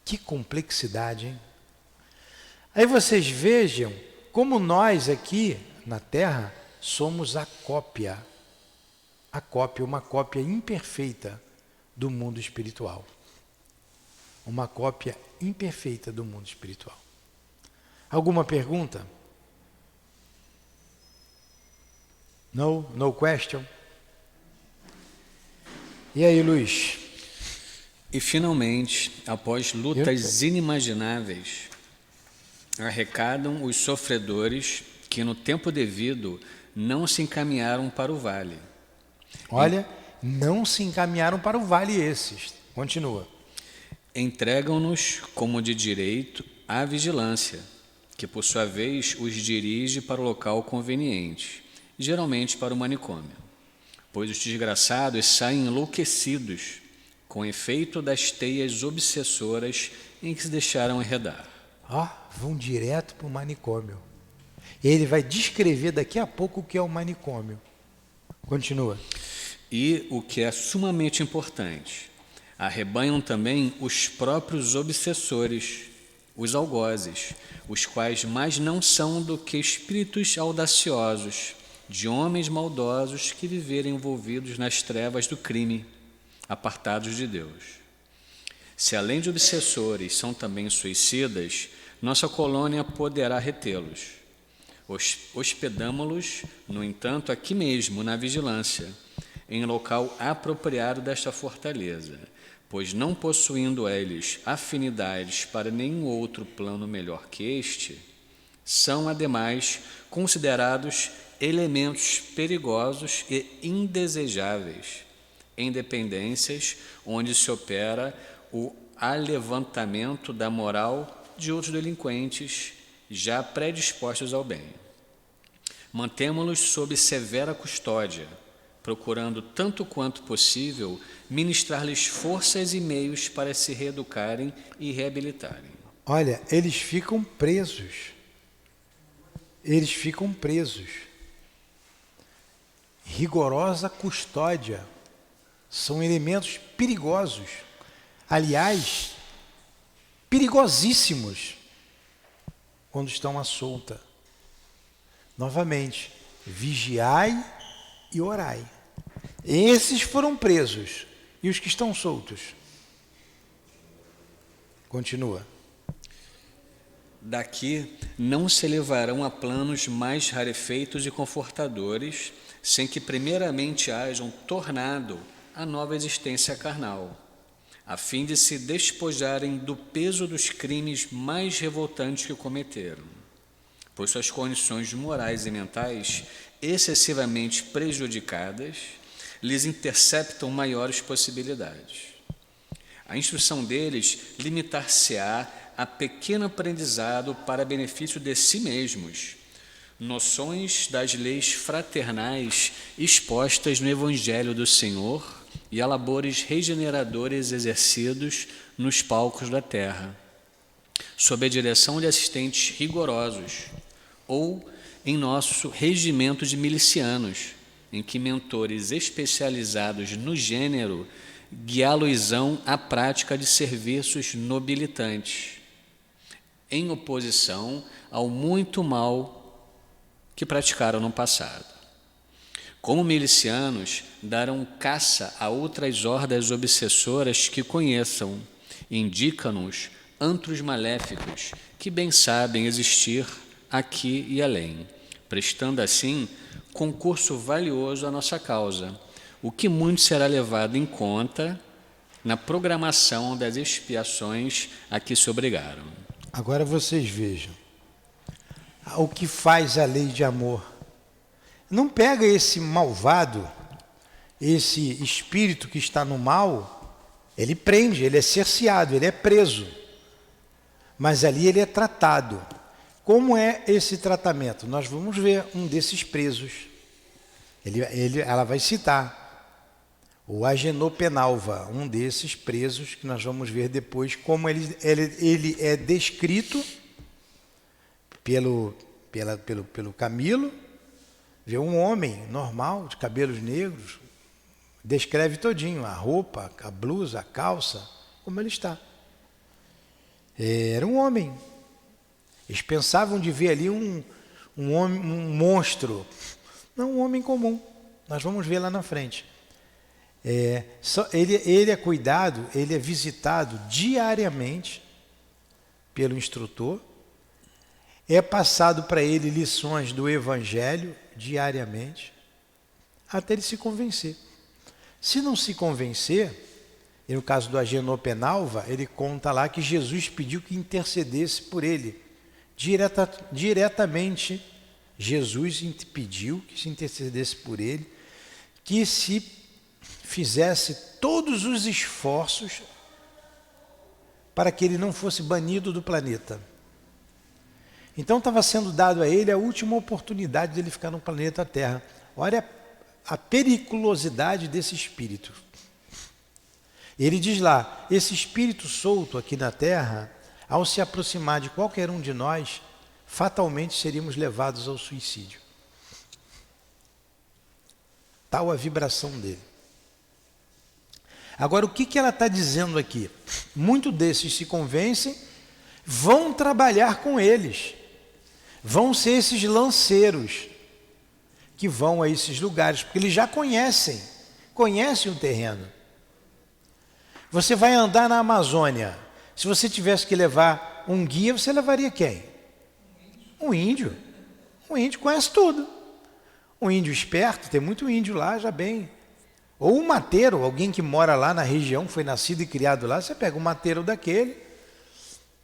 Que complexidade, hein? Aí vocês vejam como nós aqui na Terra somos a cópia, uma cópia imperfeita do mundo espiritual. Uma cópia imperfeita do mundo espiritual. Alguma pergunta? No question? E aí, Luiz? E finalmente, após lutas inimagináveis, arrecadam os sofredores que no tempo devido não se encaminharam para o vale. Olha, não se encaminharam para o vale esses. Continua. Entregam-nos como de direito à vigilância, que por sua vez os dirige para o local conveniente, geralmente para o manicômio, pois os desgraçados saem enlouquecidos com efeito das teias obsessoras em que se deixaram enredar. Vão direto para o manicômio. Ele vai descrever daqui a pouco o que é o manicômio. Continua. E, o que é sumamente importante, arrebanham também os próprios obsessores os algozes, os quais mais não são do que espíritos audaciosos, de homens maldosos que viverem envolvidos nas trevas do crime, apartados de Deus. Se além de obsessores são também suicidas, nossa colônia poderá retê-los. Hospedamo-los, no entanto, aqui mesmo, na vigilância, em local apropriado desta fortaleza, pois não possuindo eles afinidades para nenhum outro plano melhor que este, são, ademais, considerados elementos perigosos e indesejáveis, em dependências onde se opera o alevantamento da moral de outros delinquentes já predispostos ao bem. Mantemo-los sob severa custódia, procurando tanto quanto possível ministrar-lhes forças e meios para se reeducarem e reabilitarem. Olha, eles ficam presos. Eles ficam presos. Rigorosa custódia. São elementos perigosos. Aliás, perigosíssimos quando estão à solta. Novamente, vigiai e orai. Esses foram presos. E os que estão soltos? Continua. Daqui não se levarão a planos mais rarefeitos e confortadores, sem que primeiramente hajam tornado a nova existência carnal, a fim de se despojarem do peso dos crimes mais revoltantes que cometeram, pois suas condições morais e mentais, excessivamente prejudicadas, lhes interceptam maiores possibilidades. A instrução deles limitar-se-á a pequeno aprendizado para benefício de si mesmos, noções das leis fraternais expostas no Evangelho do Senhor e a labores regeneradores exercidos nos palcos da terra, sob a direção de assistentes rigorosos, ou em nosso regimento de milicianos, em que mentores especializados no gênero guiá-los-ão à prática de serviços nobilitantes, em oposição ao muito mal que praticaram no passado. Como milicianos, darão caça a outras hordas obsessoras que conheçam, indica-nos antros maléficos que bem sabem existir aqui e além, prestando assim concurso valioso à nossa causa, o que muito será levado em conta na programação das expiações a que se obrigaram. Agora vocês vejam o que faz a lei de amor. Não pega esse malvado, esse espírito que está no mal, ele prende, ele é cerceado, ele é preso. Mas ali ele é tratado. Como é esse tratamento? Nós vamos ver um desses presos. Ela vai citar o Agenor Penalva, um desses presos que nós vamos ver depois como ele é descrito pelo Camilo. Vê um homem normal, de cabelos negros, descreve todinho, a roupa, a blusa, a calça, como ele está. Era um homem. Eles pensavam de ver ali um homem, um monstro. Não, um homem comum. Nós vamos ver lá na frente. Ele é cuidado, ele é visitado diariamente pelo instrutor. É passado para ele lições do Evangelho diariamente, até ele se convencer. Se não se convencer, e no caso do Agenor Penalva, ele conta lá que Jesus pediu que intercedesse por ele. Diretamente, Jesus pediu que se intercedesse por ele, que se fizesse todos os esforços para que ele não fosse banido do planeta. Então estava sendo dado a ele a última oportunidade de ele ficar no planeta Terra. Olha a periculosidade desse espírito. Ele diz lá, esse espírito solto aqui na Terra, ao se aproximar de qualquer um de nós, fatalmente seríamos levados ao suicídio. Tal a vibração dele. Agora, o que ela está dizendo aqui? Muitos desses se convencem, vão trabalhar com eles, vão ser esses lanceiros que vão a esses lugares, porque eles já conhecem o terreno. Você vai andar na Amazônia, se você tivesse que levar um guia, você levaria quem? Um índio. Um índio conhece tudo. Um índio esperto, tem muito índio lá já bem. Ou um mateiro, alguém que mora lá na região, foi nascido e criado lá, você pega um mateiro daquele,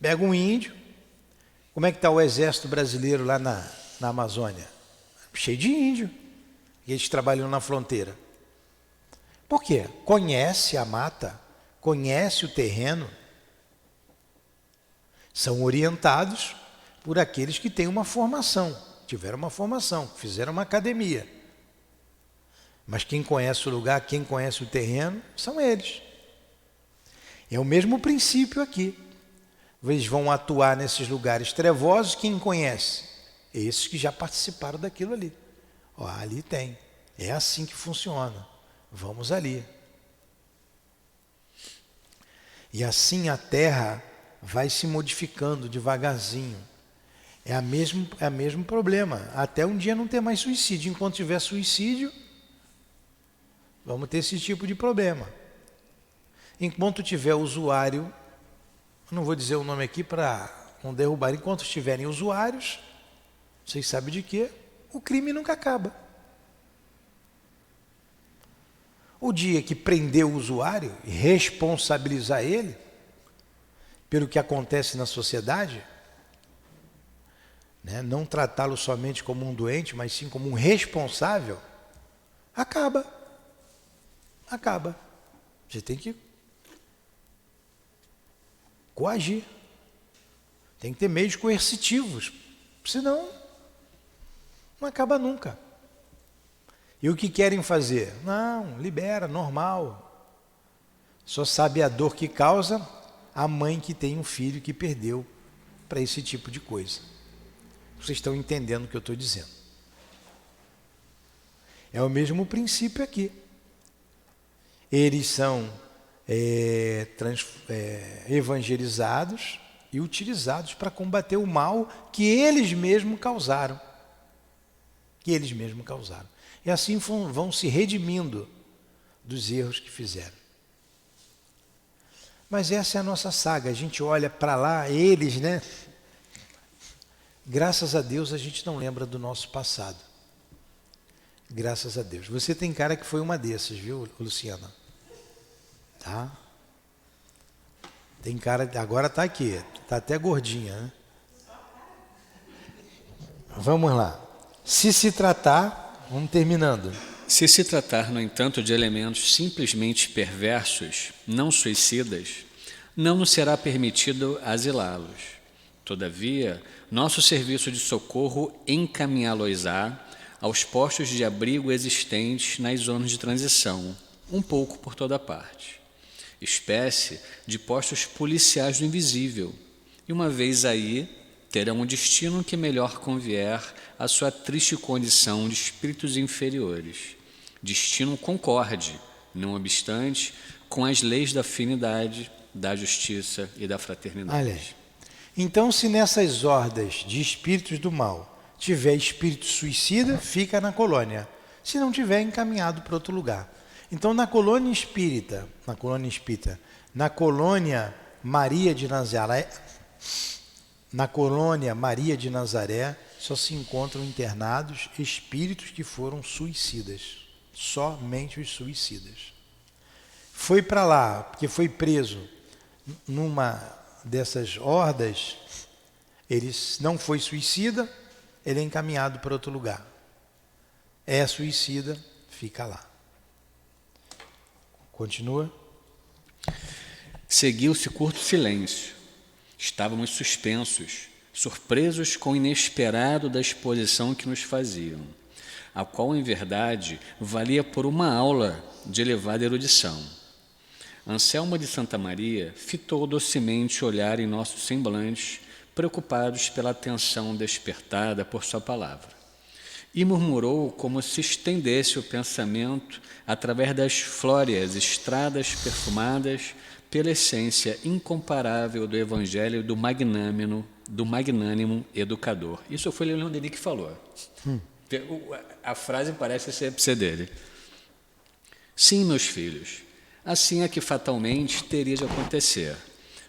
pega um índio. Como é que está o exército brasileiro lá na Amazônia? Cheio de índio. E eles trabalham na fronteira. Por quê? Conhece a mata, conhece o terreno. São orientados por aqueles que têm uma formação, tiveram uma formação, fizeram uma academia. Mas quem conhece o lugar, quem conhece o terreno, são eles. É o mesmo princípio aqui. Eles vão atuar nesses lugares trevosos, quem conhece? Esses que já participaram daquilo ali. Ó, ali tem. É assim que funciona. Vamos ali. E assim a terra vai se modificando devagarzinho. É o mesmo problema. Até um dia não ter mais suicídio. Enquanto tiver suicídio, vamos ter esse tipo de problema. Enquanto tiver usuário, não vou dizer o nome aqui para não derrubar, enquanto estiverem usuários, vocês sabem de quê? O crime nunca acaba. O dia que prender o usuário e responsabilizar ele pelo que acontece na sociedade, né? Não tratá-lo somente como um doente, mas sim como um responsável, acaba. Você tem que coagir. Tem que ter meios coercitivos, senão não acaba nunca. E o que querem fazer? Não, libera, normal. Só sabe a dor que causa a mãe que tem um filho que perdeu para esse tipo de coisa. Vocês estão entendendo o que eu estou dizendo. É o mesmo princípio aqui. Eles são evangelizados e utilizados para combater o mal que eles mesmos causaram. E assim vão se redimindo dos erros que fizeram. Mas essa é a nossa saga. A gente olha para lá, eles, né? Graças a Deus a gente não lembra do nosso passado. Graças a Deus. Você tem cara que foi uma dessas, viu, Luciana? Tá? Tem cara, agora está aqui, está até gordinha, né? Vamos lá. Se tratar, vamos terminando. Se se tratar, no entanto, de elementos simplesmente perversos, não suicidas, não nos será permitido asilá-los. Todavia, nosso serviço de socorro encaminhá-los-á aos postos de abrigo existentes nas zonas de transição, um pouco por toda parte. Espécie de postos policiais do invisível, e uma vez aí, terão o destino que melhor convier à sua triste condição de espíritos inferiores. Destino concorde, não obstante, com as leis da afinidade, da justiça e da fraternidade. Olha aí. Então, se nessas hordas de espíritos do mal tiver espírito suicida, fica na colônia. Se não tiver, encaminhado para outro lugar. Então, na colônia espírita, na colônia Maria de Nazaré, só se encontram internados espíritos que foram suicidas. Somente os suicidas. Foi para lá, porque foi preso numa dessas hordas, ele não foi suicida, ele é encaminhado para outro lugar. É suicida, fica lá. Continua. Seguiu-se curto silêncio. Estávamos suspensos, surpresos com o inesperado da exposição que nos faziam, a qual, em verdade, valia por uma aula de elevada erudição. Anselmo de Santa Maria fitou docemente o olhar em nossos semblantes, preocupados pela atenção despertada por sua palavra, e murmurou como se estendesse o pensamento através das flóreas estradas perfumadas pela essência incomparável do Evangelho do magnânimo educador. Isso foi Leon Denis que falou. A frase parece ser dele. Sim, meus filhos, assim é que fatalmente teria de acontecer,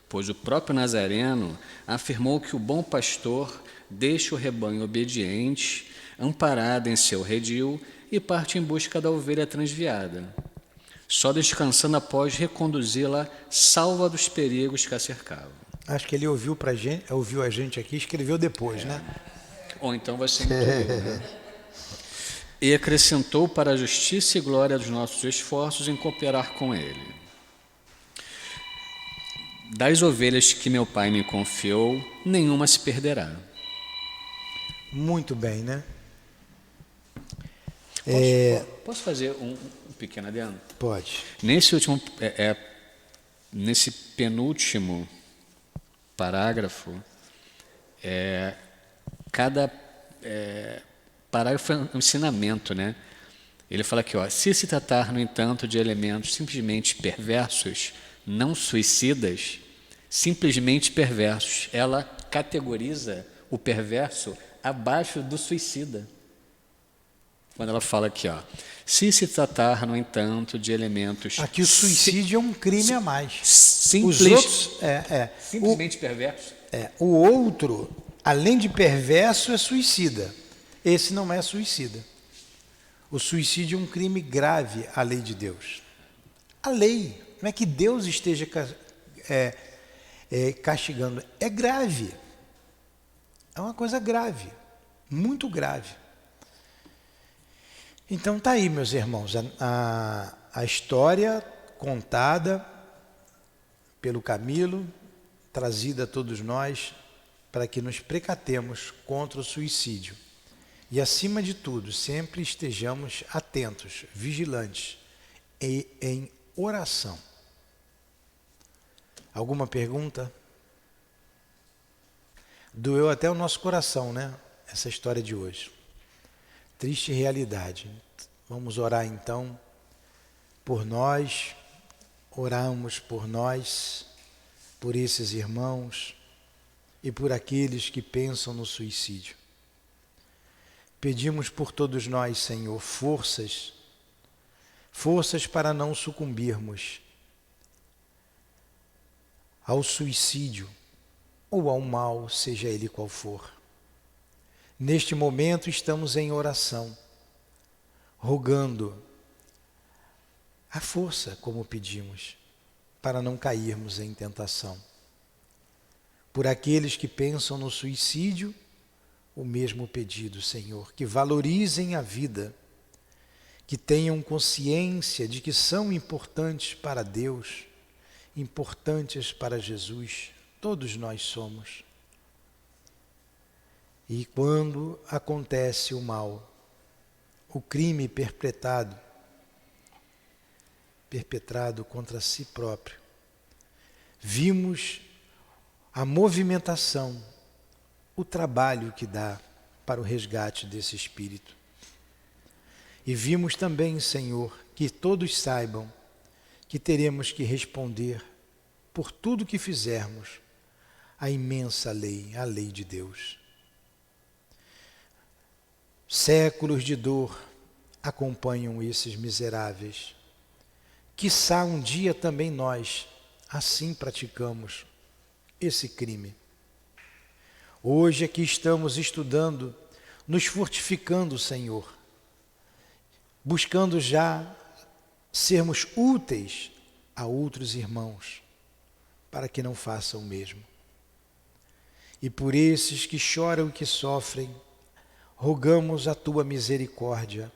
pois o próprio Nazareno afirmou que o bom pastor deixa o rebanho obediente, amparado em seu redil, e parte em busca da ovelha transviada, só descansando após reconduzi-la salva dos perigos que a cercavam. Acho que ele ouviu a gente aqui e escreveu depois, né? Ou então vai ser né? E acrescentou para a justiça e glória dos nossos esforços em cooperar com ele. Das ovelhas que meu pai me confiou, nenhuma se perderá. Muito bem, né? Posso fazer um pequeno adendo? Pode. Nesse penúltimo parágrafo, cada parágrafo é um ensinamento, né? Ele fala aqui, se se tratar, no entanto, de elementos simplesmente perversos, não suicidas, simplesmente perversos, ela categoriza o perverso abaixo do suicida. Quando ela fala aqui, se se tratar, no entanto, de elementos... Aqui o suicídio é um crime a mais. Simples, Os outros, simplesmente perverso. O outro, além de perverso, é suicida. Esse não é suicida. O suicídio é um crime grave à lei de Deus. A lei, não é que Deus esteja castigando, é grave. É uma coisa grave, muito grave. Então está aí, meus irmãos, a história contada pelo Camilo, trazida a todos nós, para que nos precatemos contra o suicídio. E, acima de tudo, sempre estejamos atentos, vigilantes e em oração. Alguma pergunta? Doeu até o nosso coração, né? Essa história de hoje. Triste realidade. Vamos orar então por nós, oramos por nós, por esses irmãos e por aqueles que pensam no suicídio. Pedimos por todos nós, Senhor, forças para não sucumbirmos ao suicídio ou ao mal, seja ele qual for. Neste momento estamos em oração, rogando a força, como pedimos, para não cairmos em tentação. Por aqueles que pensam no suicídio, o mesmo pedido, Senhor, que valorizem a vida, que tenham consciência de que são importantes para Deus, importantes para Jesus, todos nós somos. E quando acontece o mal, o crime perpetrado contra si próprio, vimos a movimentação, o trabalho que dá para o resgate desse espírito. E vimos também, Senhor, que todos saibam que teremos que responder por tudo que fizermos à imensa lei, a lei de Deus. Séculos de dor acompanham esses miseráveis. Quiçá um dia também nós assim praticamos esse crime. Hoje aqui estamos estudando, nos fortificando, Senhor, buscando já sermos úteis a outros irmãos, para que não façam o mesmo. E por esses que choram e que sofrem, rogamos a Tua misericórdia,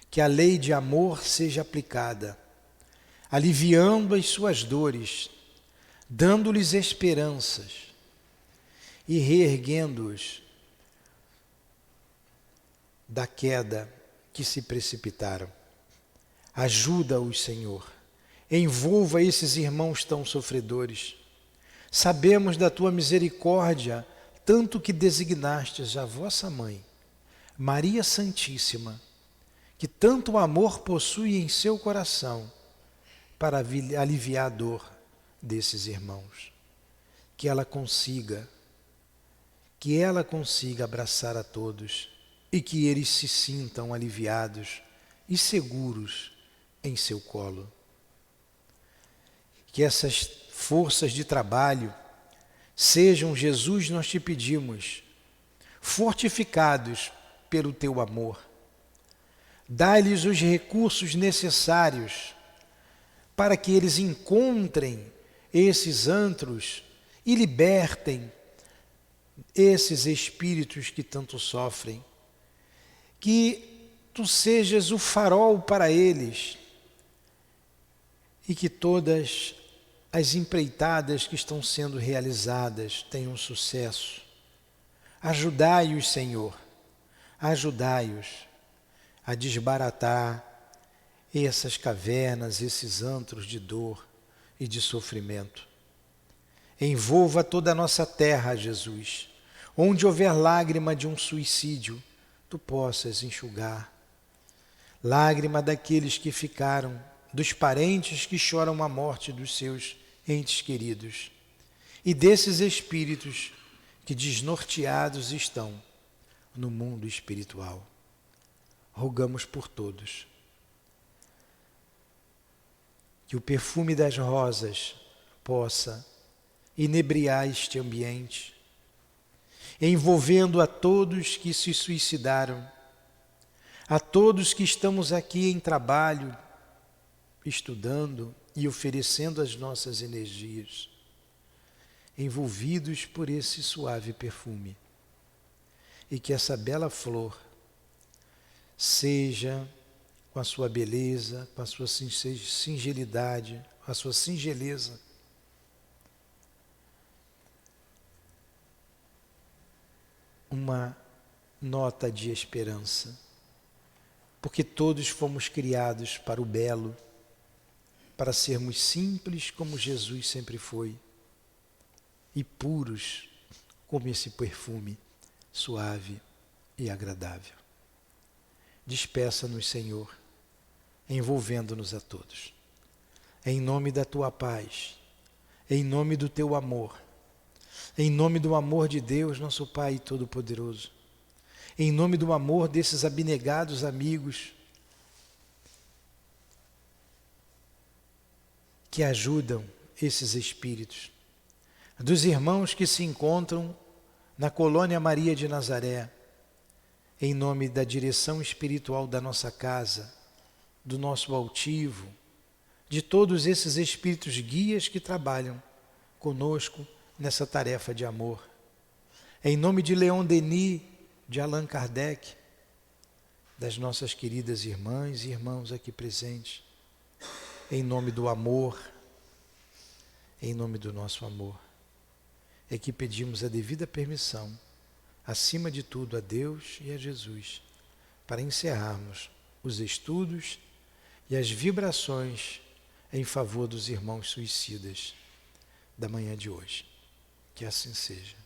que a lei de amor seja aplicada, aliviando as suas dores, dando-lhes esperanças e reerguendo-os da queda que se precipitaram. Ajuda-os, Senhor, envolva esses irmãos tão sofredores. Sabemos da Tua misericórdia, tanto que designastes a vossa mãe, Maria Santíssima, que tanto amor possui em seu coração, para aliviar a dor desses irmãos, que ela consiga abraçar a todos e que eles se sintam aliviados e seguros em seu colo. Que essas forças de trabalho sejam, Jesus, nós te pedimos, fortificados pelo teu amor. Dá-lhes os recursos necessários para que eles encontrem esses antros e libertem esses espíritos que tanto sofrem. Que tu sejas o farol para eles e que todas as empreitadas que estão sendo realizadas tenham sucesso. Ajudai-os, Senhor, ajudai-os a desbaratar essas cavernas, esses antros de dor e de sofrimento. Envolva toda a nossa terra, Jesus. Onde houver lágrima de um suicídio, tu possas enxugar. Lágrima daqueles que ficaram, dos parentes que choram a morte dos seus entes queridos. E desses espíritos que desnorteados estão no mundo espiritual. Rogamos por todos. Que o perfume das rosas possa inebriar este ambiente, envolvendo a todos que se suicidaram, a todos que estamos aqui em trabalho, estudando e oferecendo as nossas energias, envolvidos por esse suave perfume. E que essa bela flor seja, com a sua beleza, com a sua singelidade, com a sua singeleza, uma nota de esperança, porque todos fomos criados para o belo, para sermos simples como Jesus sempre foi, e puros como esse perfume suave e agradável. Despeça-nos, Senhor, envolvendo-nos a todos. Em nome da tua paz, em nome do teu amor, em nome do amor de Deus, nosso Pai Todo-Poderoso, em nome do amor desses abnegados amigos que ajudam esses espíritos, dos irmãos que se encontram na colônia Maria de Nazaré, em nome da direção espiritual da nossa casa, do nosso altivo, de todos esses espíritos guias que trabalham conosco nessa tarefa de amor. Em nome de Leon Denis, de Allan Kardec, das nossas queridas irmãs e irmãos aqui presentes, em nome do amor, em nome do nosso amor, é que pedimos a devida permissão, acima de tudo a Deus e a Jesus, para encerrarmos os estudos e as vibrações em favor dos irmãos suicidas da manhã de hoje. Que assim seja.